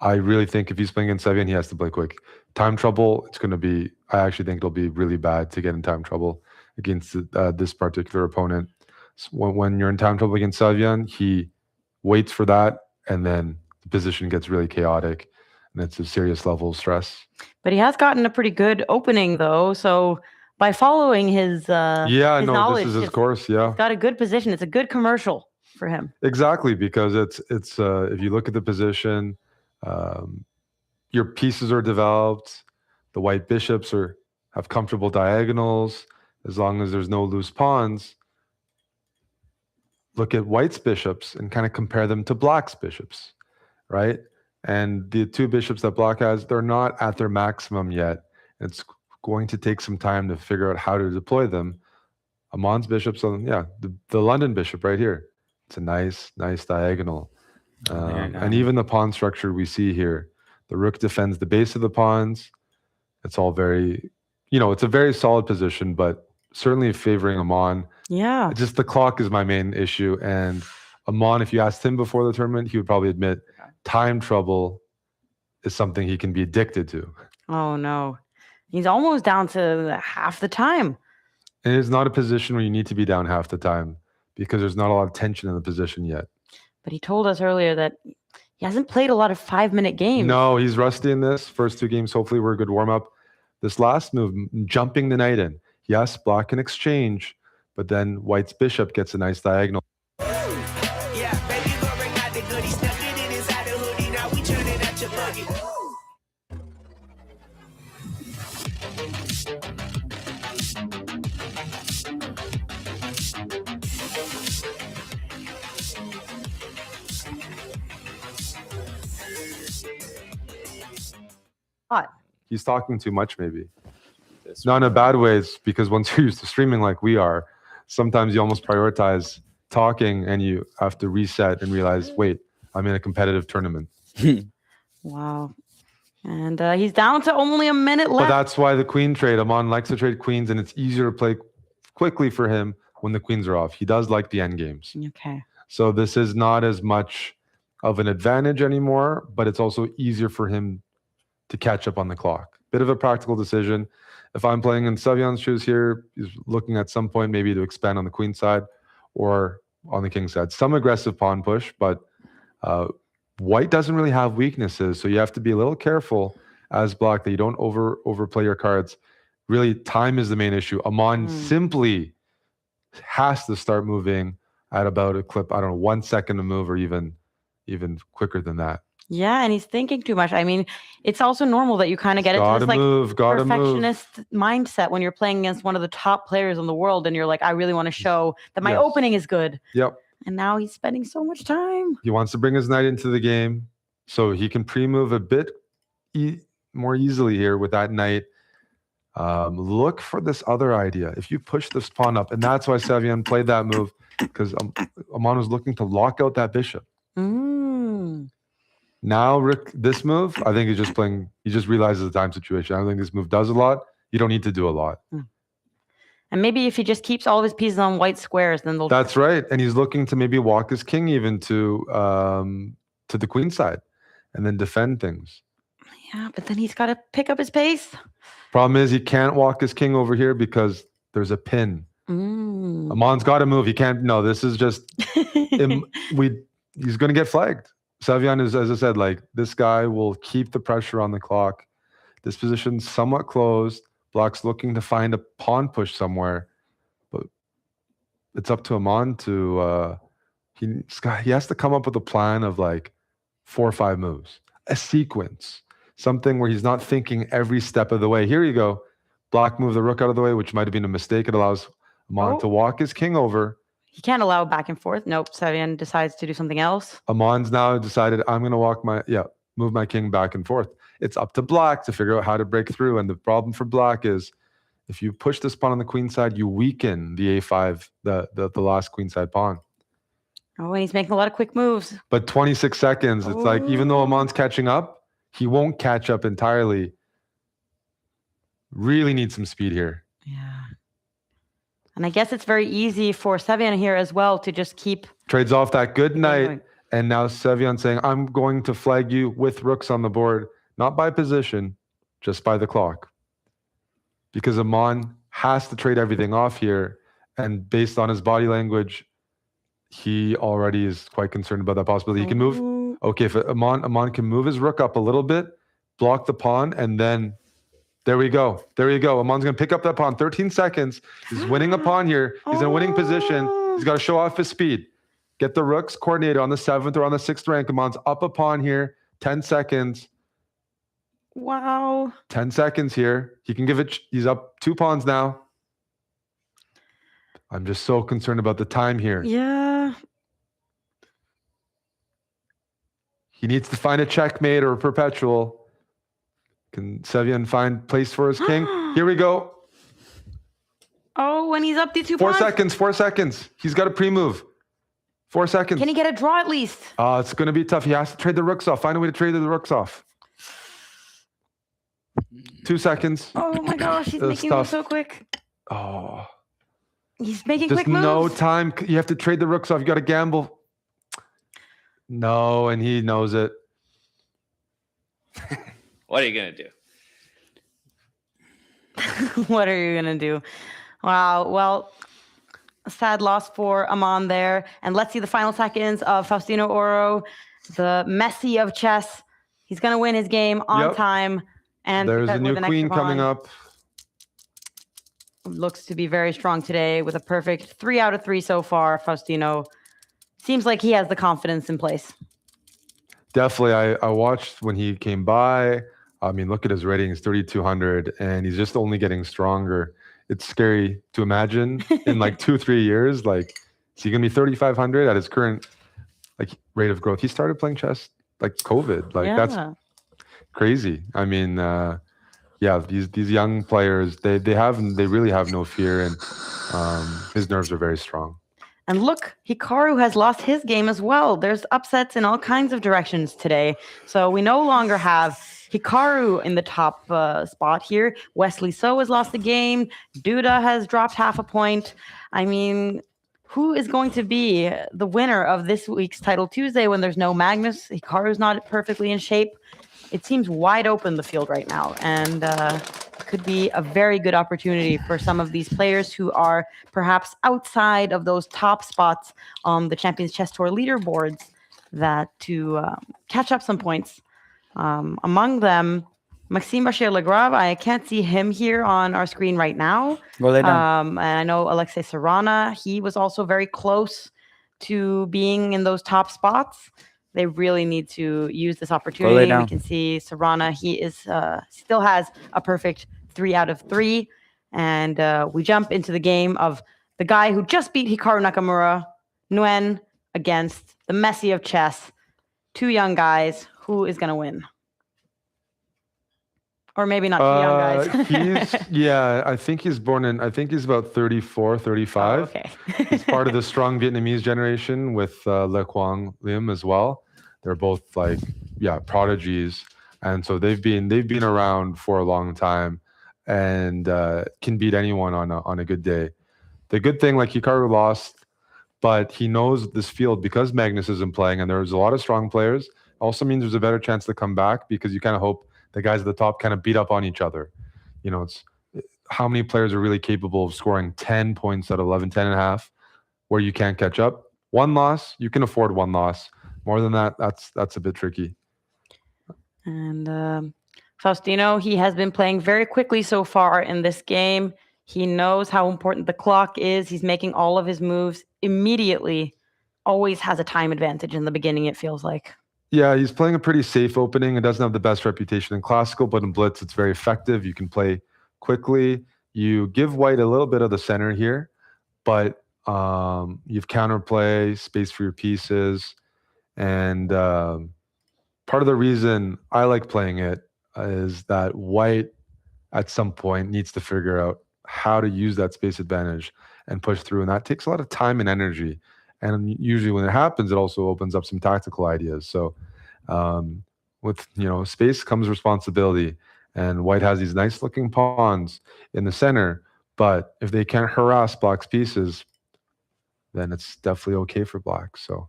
I really think if he's playing against Sevian, he has to play quick. Time trouble, it's going to be, I actually think it'll be really bad to get in time trouble against this particular opponent. So when you're in time trouble against Sevian, he waits for that, and then the position gets really chaotic, and it's a serious level of stress. But he has gotten a pretty good opening, though. So by following his knowledge, this is his course. Yeah, he's got a good position. It's a good commercial for him. Exactly, because it's if you look at the position, your pieces are developed. The white bishops have comfortable diagonals as long as there's no loose pawns. Look at white's bishops and kind of compare them to black's bishops, right? And the 2 bishops that black has, they're not at their maximum yet. It's going to take some time to figure out how to deploy them. Aman's bishops, the London bishop right here. It's a nice diagonal. And even the pawn structure we see here, the rook defends the base of the pawns. It's all very, it's a very solid position, but certainly favoring Aman. Yeah. Just the clock is my main issue. And Aman, if you asked him before the tournament, he would probably admit time trouble is something he can be addicted to. Oh, no. He's almost down to half the time. And it's not a position where you need to be down half the time because there's not a lot of tension in the position yet. But he told us earlier that he hasn't played a lot of 5-minute games. No, he's rusty in this. First 2 games, hopefully, were a good warm-up. This last move, jumping the knight in. Yes, black can exchange, but then white's bishop gets a nice diagonal. He's talking too much, maybe. Not in a bad ways, because once you're used to streaming like we are, sometimes you almost prioritize talking and you have to reset and realize, wait, I'm in a competitive tournament. Wow. And he's down to only a minute left. But that's why the queen trade. Aman likes to trade queens, and it's easier to play quickly for him when the queens are off. He does like the end games. Okay. So this is not as much of an advantage anymore, but it's also easier for him to catch up on the clock. Bit of a practical decision. If I'm playing in Savion's shoes here, he's looking at some point maybe to expand on the queen side or on the king side. Some aggressive pawn push, but white doesn't really have weaknesses, so you have to be a little careful as black that you don't overplay your cards. Really, time is the main issue. Aman simply has to start moving at about a clip, I don't know, 1 second to move, or even quicker than that. Yeah, and he's thinking too much. I mean, it's also normal that you kind of get into this like perfectionist mindset when you're playing against one of the top players in the world, and you're like, I really want to show that my opening is good. Yep. And now he's spending so much time. He wants to bring his knight into the game so he can pre-move a bit more easily here with that knight. Look for this other idea. If you push this pawn up, and that's why Savion played that move, because Aman was looking to lock out that bishop. Now, Rick, this move, I think he's just playing, he just realizes the time situation. I don't think this move does a lot. You don't need to do a lot. And maybe if he just keeps all of his pieces on white squares, then they'll... That's right. And he's looking to maybe walk his king even to the queen side and then defend things. Yeah, but then he's got to pick up his pace. Problem is he can't walk his king over here because there's a pin. Aman's got to move. He can't. No, this is just... he's going to get flagged. Savion is, as I said, like, this guy will keep the pressure on the clock. This position's somewhat closed. Black's looking to find a pawn push somewhere, but it's up to Aman to he has to come up with a plan of like 4 or 5 moves, a sequence, something where he's not thinking every step of the way. Here you go. Black moved the rook out of the way, which might have been a mistake. It allows Aman to walk his king over. He can't allow back and forth. Nope. Savion decides to do something else. Aman's now decided, I'm going to move my king back and forth. It's up to black to figure out how to break through. And the problem for black is if you push this pawn on the queen side, you weaken the a5, the last queen side pawn. Oh, and he's making a lot of quick moves. But 26 seconds, it's like, even though Aman's catching up, he won't catch up entirely. Really needs some speed here. Yeah. And I guess it's very easy for Savion here as well to just keep... Trades off that good knight. And now Savion saying, I'm going to flag you with rooks on the board, not by position, just by the clock. Because Aman has to trade everything off here. And based on his body language, he already is quite concerned about that possibility. He can move. Okay, if Aman can move his rook up a little bit, block the pawn, and then... There we go. There you go. Aman's going to pick up that pawn. 13 seconds. He's winning a pawn here. He's in a winning position. He's got to show off his speed. Get the rooks coordinated on the 7th or on the 6th rank. Aman's up a pawn here. 10 seconds. Wow. 10 seconds here. He can give it. He's up 2 pawns now. I'm just so concerned about the time here. Yeah. He needs to find a checkmate or a perpetual. Can Savion find place for his king? Here we go. Oh, when he's up the 2 4 pawns. 4 seconds. 4 seconds. He's got a pre-move. 4 seconds. Can he get a draw at least? It's going to be tough. He has to trade the rooks off. Find a way to trade the rooks off. 2 seconds. Oh my gosh, he's making it so quick. Oh. He's making Just quick moves. no time. You have to trade the rooks off. You got to gamble. No, and he knows it. What are you gonna do? What are you gonna do? Wow. Well, a sad loss for Amon there. And let's see the final seconds of Faustino Oro, the Messi of chess. He's gonna win his game on time. And there's a new with an queen extra coming pawn. up. Looks to be very strong today with a perfect 3 out of 3 so far. Faustino seems like he has the confidence in place. Definitely. I watched when he came by. I mean, look at his ratings, 3,200, and he's just only getting stronger. It's scary to imagine in like 2-3 years, like, is he going to be 3,500 at his current like rate of growth? He started playing chess like COVID. Like that's crazy. I mean, these young players, they really have no fear, and his nerves are very strong. And look, Hikaru has lost his game as well. There's upsets in all kinds of directions today. So we no longer have Hikaru in the top spot here. Wesley So has lost the game. Duda has dropped half a point. I mean, who is going to be the winner of this week's Title Tuesday when there's no Magnus? Hikaru's not perfectly in shape. It seems wide open, the field right now. And could be a very good opportunity for some of these players who are perhaps outside of those top spots on the Champions Chess Tour leaderboards to catch up some points. Among them, Maxime Bachir-Legrave, I can't see him here on our screen right now. And I know Alexei Sarana, he was also very close to being in those top spots. They really need to use this opportunity. We can see Sarana, he is still has a perfect 3 out of 3. And we jump into the game of the guy who just beat Hikaru Nakamura, Nguyen, against the Messi of chess. 2 young guys. Who is going to win? Or maybe not 2 young guys. I think he's about 34, 35. Oh, okay. He's part of the strong Vietnamese generation with Le Quang Lim as well. They're both prodigies. And so they've been around for a long time and can beat anyone on a good day. The good thing, like Hikaru lost, but he knows this field because Magnus isn't playing and there's a lot of strong players. Also means there's a better chance to come back because you kind of hope the guys at the top kind of beat up on each other. You know, it's how many players are really capable of scoring 10 points out of 11, 10 and a half, where you can't catch up. 1 loss, you can afford 1 loss. More than that, that's a bit tricky. And Faustino, he has been playing very quickly so far in this game. He knows how important the clock is. He's making all of his moves immediately. Always has a time advantage in the beginning, it feels like. Yeah, he's playing a pretty safe opening. It doesn't have the best reputation in classical, but in blitz, it's very effective. You can play quickly. You give white a little bit of the center here, but you've counterplay, space for your pieces. And part of the reason I like playing it is that white at some point needs to figure out how to use that space advantage and push through. And that takes a lot of time and energy. And usually when it happens, it also opens up some tactical ideas. So with space comes responsibility. And white has these nice looking pawns in the center. But if they can't harass black's pieces, then it's definitely okay for black. So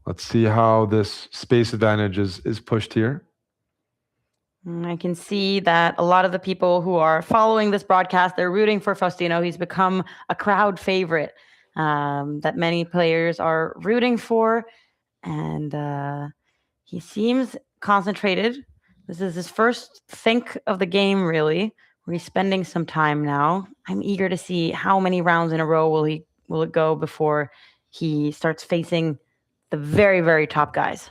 let's see how this space advantage is pushed here. I can see that a lot of the people who are following this broadcast, they're rooting for Faustino. He's become a crowd favorite that many players are rooting for. And he seems concentrated. This is his first think of the game, really, where he's spending some time now. I'm eager to see how many rounds in a row will it go before he starts facing the very, very top guys.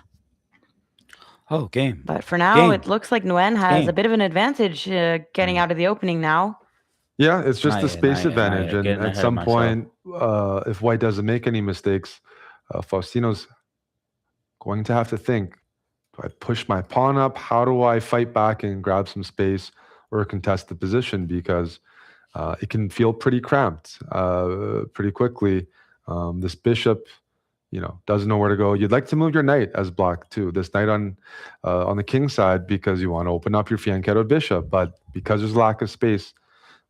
Oh, game. But for now, it looks like Nguyen has a bit of an advantage getting out of the opening now. Yeah, it's just the space advantage. And at some point, if white doesn't make any mistakes, Faustino's going to have to think, do I push my pawn up? How do I fight back and grab some space or contest the position? Because it can feel pretty cramped pretty quickly. This bishop, doesn't know where to go. You'd like to move your knight as black too. This knight on the king side because you want to open up your fianchetto bishop. But because there's lack of space,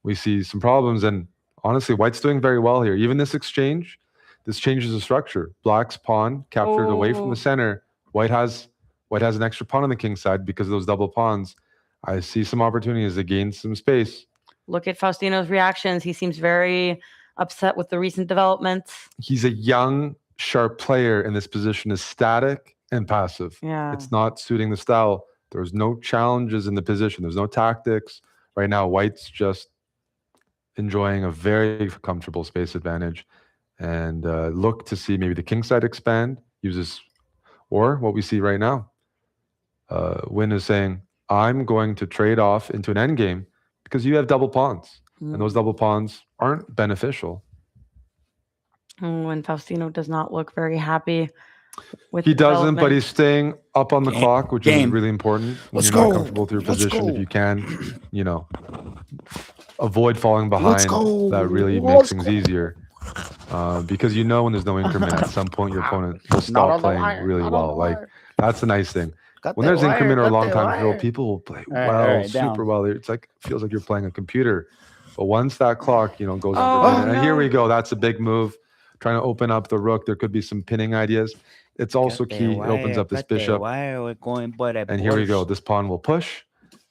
we see some problems. And honestly, White's doing very well here. Even this exchange, this changes the structure. Black's pawn captured away from the center. White has an extra pawn on the king side because of those double pawns. I see some opportunities to gain some space. Look at Faustino's reactions. He seems very upset with the recent developments. He's a young, sharp player, and this position is static and passive. Yeah. It's not suiting the style. There's no challenges in the position. There's no tactics. Right now, White's just enjoying a very comfortable space advantage, and look to see maybe the king side expand, uses, or what we see right now. Win is saying, I'm going to trade off into an endgame because you have double pawns, and those double pawns aren't beneficial. And Faustino does not look very happy with He doesn't, but he's staying up on the clock, which is Game. really important when Let's you're not go. comfortable with your Let's position. go. If you can, avoid falling Let's behind, go. that really makes Let's things go. easier. Because when there's no increment, at some point your opponent will Not stop on the playing wire, really not on well. the Like wire. that's the nice thing. Got When that there's wire, increment or got long that time drill, wire. people will play All right, well, all right, super down. well. It's like feels like you're playing a computer. But once that clock, goes Oh, over, and here no. we go. That's a big move. Trying to open up the rook. There could be some pinning ideas. It's also key. It opens up this bishop. And here we go. This pawn will push.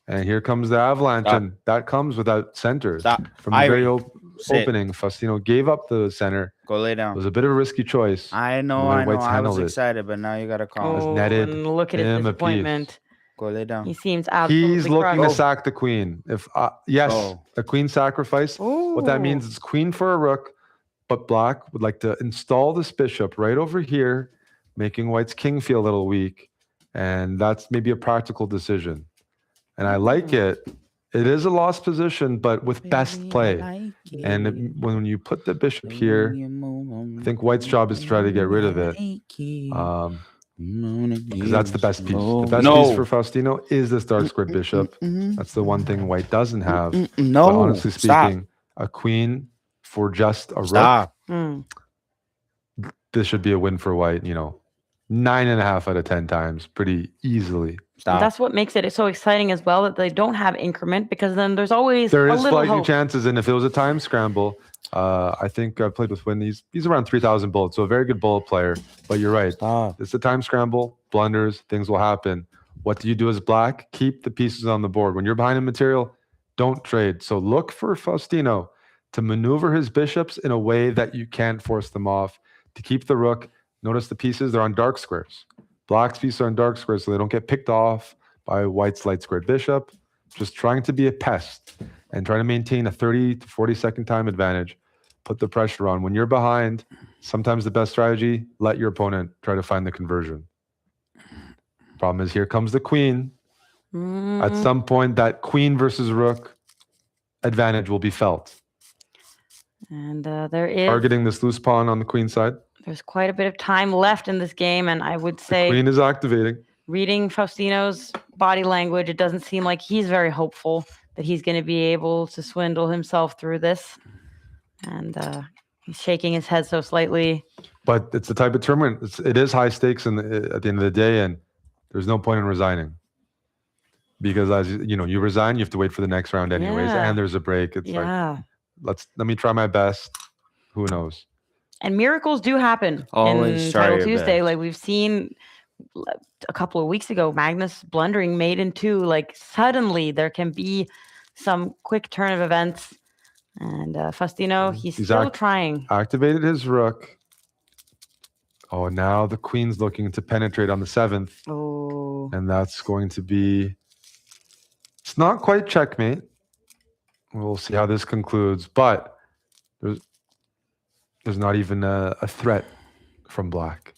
And here comes the avalanche. Stop. And that comes without centers. Stop. From the very Ivory. Sit. opening, Faustino gave up the center. Go lay It down. was a bit of a risky choice. I The know, way I know. White's I was handled it. excited, but now you gotta calm. Has Oh, netted and look at his him a piece. disappointment. Go lay down. He seems absolutely He's looking to crushed. sack the queen. If yes, Oh. a queen sacrifice. What that means is queen for a rook, but Black would like to install this bishop right over here, making White's king feel a little weak, and that's maybe a practical decision. And I like it. It is a lost position, but with best play. And when you put the bishop here, I think White's job is to try to get rid of it. Because that's the best piece. The best piece for Faustino is this dark squared bishop. That's the one thing White doesn't have. No. But honestly Stop. speaking, a queen for just a rook, Stop. this should be a win for White, 9.5 out of 10 times, pretty easily. Stop. That's what makes it so exciting as well, that they don't have increment, because then there's always There a is little slightly hope. chances, and if it was a time scramble, I think I've played with Win. He's around 3,000 bullets, so a very good bullet player. But you're right. Stop. It's a time scramble, blunders, things will happen. What do you do as Black? Keep the pieces on the board. When you're behind in material, don't trade. So look for Faustino to maneuver his bishops in a way that you can't force them off, to keep the rook. Notice the pieces, they're on dark squares. Black's pieces are on dark squares, so they don't get picked off by White's light squared bishop. Just trying to be a pest and trying to maintain a 30 to 40 second time advantage. Put the pressure on. When you're behind, sometimes the best strategy, let your opponent try to find the conversion. Problem is, here comes the queen. At some point, that queen versus rook advantage will be felt. And there is Targeting this loose pawn on the queen side. there's quite a bit of time left in this game, and I would The say, queen is activating. reading Faustino's body language, it doesn't seem like he's very hopeful that he's going to be able to swindle himself through this. And he's shaking his head so slightly. But it's the type of tournament. It is high stakes at the end of the day, and there's no point in resigning. Because as you resign, you have to wait for the next round anyways, Yeah. and there's a break. It's Yeah. like, let me try my best. Who knows? And miracles do happen Always in try Title your Tuesday. best. Like we've seen a couple of weeks ago, Magnus blundering made in two. Like suddenly there can be some quick turn of events. And Faustino, he's still trying. Activated his rook. Oh, now the queen's looking to penetrate on the 7th. Oh. And that's going to be... It's not quite checkmate. We'll see how this concludes. But there's not even a threat from Black.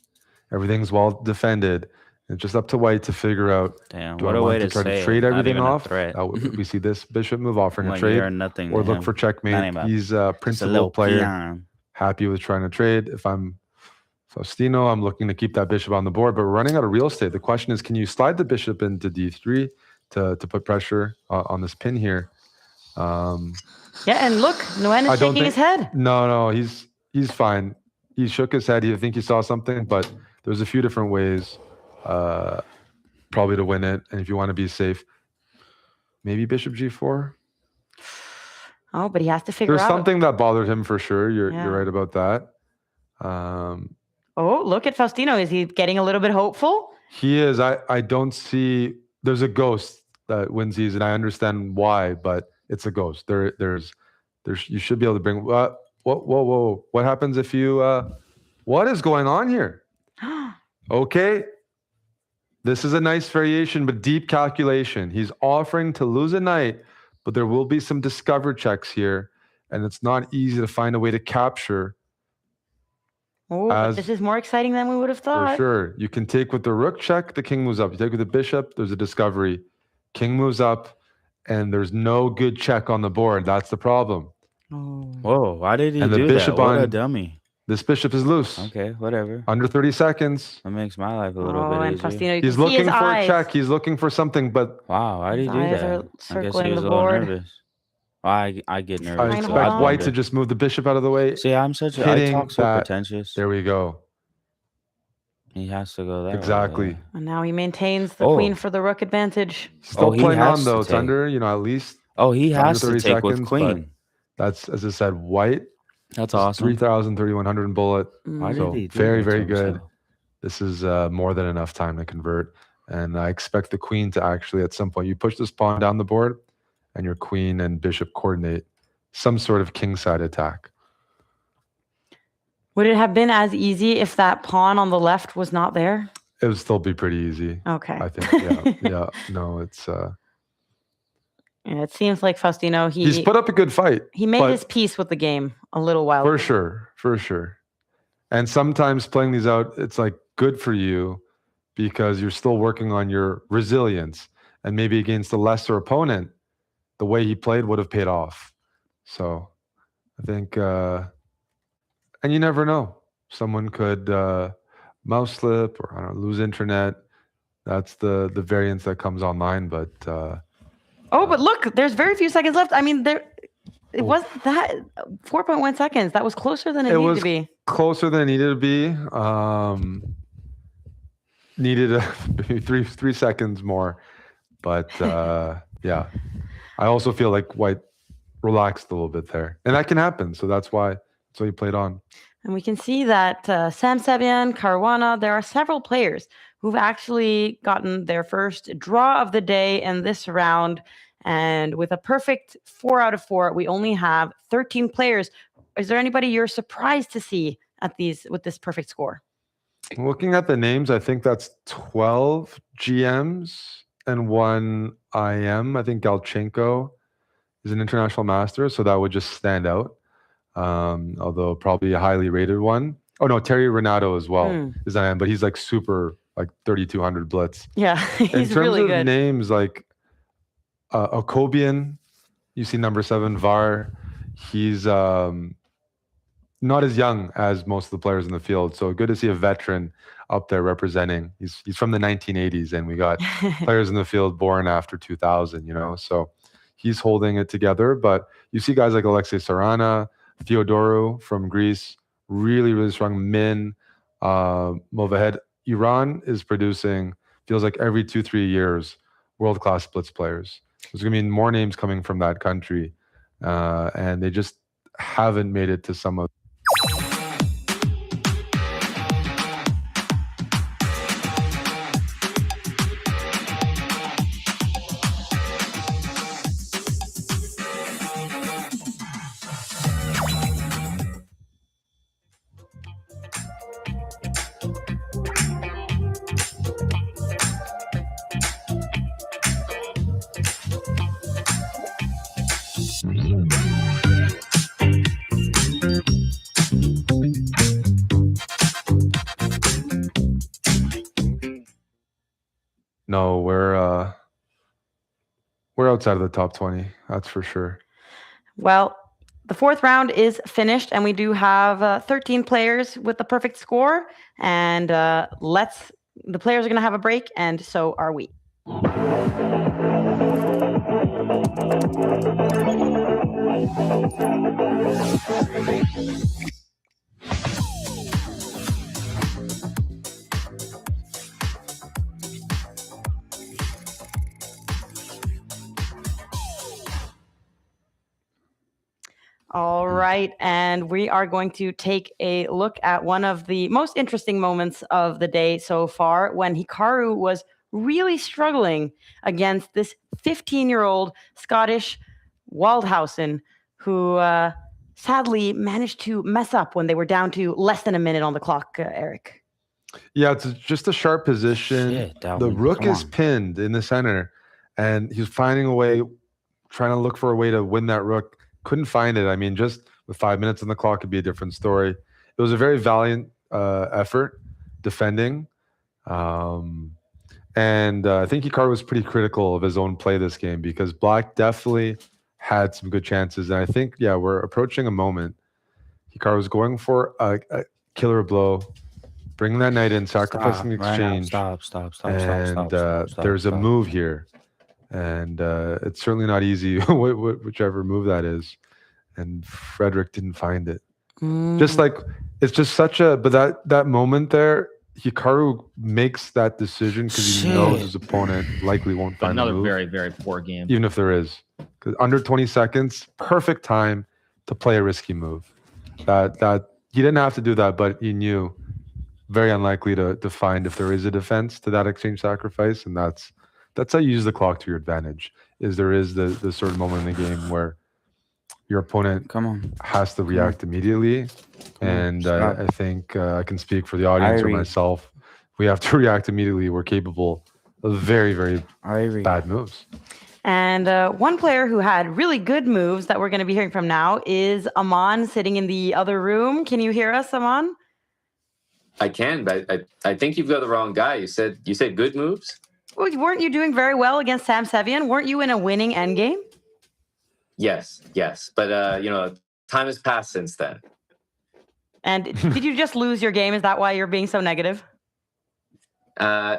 Everything's well defended. It's just up to White to figure out, Damn, do what I a want way to to try say to it. trade Not everything even a off? threat. We see this bishop move offering Like a trade, you're nothing or to look him. for Not checkmate. even- He's a Just a principal little player, peon. happy with trying to trade. If I'm Faustino, I'm looking to keep that bishop on the board, but we're running out of real estate. The question is, can you slide the bishop into d3 to put pressure on this pin here? Yeah, and look, Nguyen is shaking his head. No, he's fine. He shook his head. I think he saw something, but there's a few different ways probably to win it. And if you want to be safe, maybe bishop g4. Oh, but he has to figure There's out. something that bothered him for sure. You're Yeah. right about that. Oh, look at Faustino. Is he getting a little bit hopeful? He is. I don't see. There's a ghost that wins these, and I understand why, but it's a ghost. There's. You should be able to bring. Whoa! What happens if you? What is going on here? Okay. This is a nice variation, but deep calculation. He's offering to lose a knight, but there will be some discover checks here, and it's not easy to find a way to capture. Oh, but this is more exciting than we would have thought. For sure. You can take with the rook check, the king moves up. You take with the bishop, there's a discovery. King moves up, and there's no good check on the board. That's the problem. Oh. Whoa, why did he And the do bishop that? What a on- dummy. This bishop is loose. Okay, whatever. Under 30 seconds. That makes my life a little Oh, bit and easier. Faustino, you He's can see his looking for eyes. a check. He's looking for something, but Wow, why did he His do eyes that? are I guess circling he was the a little board. nervous. I get nervous. I Trying to too. hold expect on. white to just move the bishop out of the way. See, I talk so that- pretentious. There we go. He has to go that way, Exactly. yeah. And now he maintains the Oh. queen for the rook advantage. Still he playing has on to though. It's take. under, at least. Oh, he It's under has to 30 take with seconds, queen. That's, as I said, white. That's awesome. 3,000, 3,100 in bullet. Why So did he do very, that to very good. himself? This is more than enough time to convert. And I expect the queen to actually, at some point, you push this pawn down the board and your queen and bishop coordinate some sort of kingside attack. Would it have been as easy if that pawn on the left was not there? It would still be pretty easy. Okay. I think. Yeah. No, it's. Yeah, it seems like Faustino, He's put up a good fight. he made but- his peace with the game a little while For ago. sure. And sometimes playing these out, it's like good for you because you're still working on your resilience. And maybe against a lesser opponent, the way he played would have paid off. So I think, and you never know. Someone could mouse slip or I don't know, lose internet. That's the variance that comes online. But Oh, but look, there's very few seconds left. I mean, it wasn't that 4.1 seconds. That was closer than it needed was to be. closer than it needed to be. Needed maybe three seconds more. But yeah, I also feel like white relaxed a little bit there. And that can happen. So that's why he played on. And we can see that Sam Sevian, Caruana, there are several players who've actually gotten their first draw of the day in this round. And with a perfect 4 out of 4, we only have 13 players. Is there anybody you're surprised to see with this perfect score? Looking at the names, I think that's 12 GMs and 1 IM. I think Galchenko is an international master, so that would just stand out. Although probably a highly rated one. Oh no, Terry Renato as well is IM, but he's like super, like 3,200 blitz. Yeah, In he's terms really of good. names, like Okobian, you see number 7 VAR. He's not as young as most of the players in the field, so good to see a veteran up there representing. He's from the 1980s, and we got players in the field born after 2000. So he's holding it together. But you see guys like Alexei Sarana, Theodoru from Greece, really, really strong. Min, Movahed. Iran is producing, feels like every 2-3 years, world-class blitz players. There's going to be more names coming from that country, and they just haven't made it to some of. No, we're outside of the top 20. That's for sure. Well, the 4th round is finished, and we do have 13 players with the perfect score. And the players are going to have a break, and so are we. right, and we are going to take a look at one of the most interesting moments of the day so far, when Hikaru was really struggling against this 15-year-old Scottish Waldhausen, who sadly managed to mess up when they were down to less than a minute on the clock, Eric. Yeah, it's just a sharp position. Shit, the Dalvin, rook come is on. pinned in the center, and he's finding a way, trying to look for a way to win that rook. Couldn't find it. I mean, just with 5 minutes on the clock, it'd be a different story. It was a very valiant effort defending. And I think Hikaru was pretty critical of his own play this game, because Black definitely had some good chances. And I think, yeah, we're approaching a moment. Hikaru was going for a killer blow, bringing that knight in, sacrificing the exchange. Stop. And there's a move here. And it's certainly not easy, whichever move that is. And Frederick didn't find it. Just like, it's just such a, but that moment there, Hikaru makes that decision because he knows his opponent likely won't find another the move, very, very poor game. even if there is. Because under 20 seconds, perfect time to play a risky move. That he didn't have to do that, but he knew very unlikely to find if there is a defense to that exchange sacrifice, and that's how you use the clock to your advantage. Is there is the certain moment in the game where your opponent has to react immediately. And I think I can speak for the audience or myself. We have to react immediately. We're capable of very, very bad moves. And one player who had really good moves that we're going to be hearing from now is Aman, sitting in the other room. Can you hear us, Aman? I can, but I think you've got the wrong guy. You said good moves? Well, weren't you doing very well against Sam Sevian? Weren't you in a winning endgame? Yes. But, time has passed since then. And did you just lose your game? Is that why you're being so negative?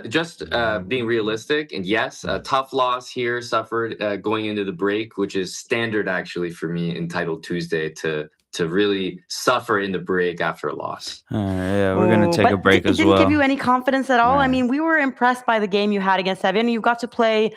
Just being realistic. And yes, a tough loss here suffered going into the break, which is standard actually for me in Title Tuesday to really suffer in the break after a loss. Yeah, we're going to take a break as well. It didn't give you any confidence at all? I mean, we were impressed by the game you had against Sevian. You got to play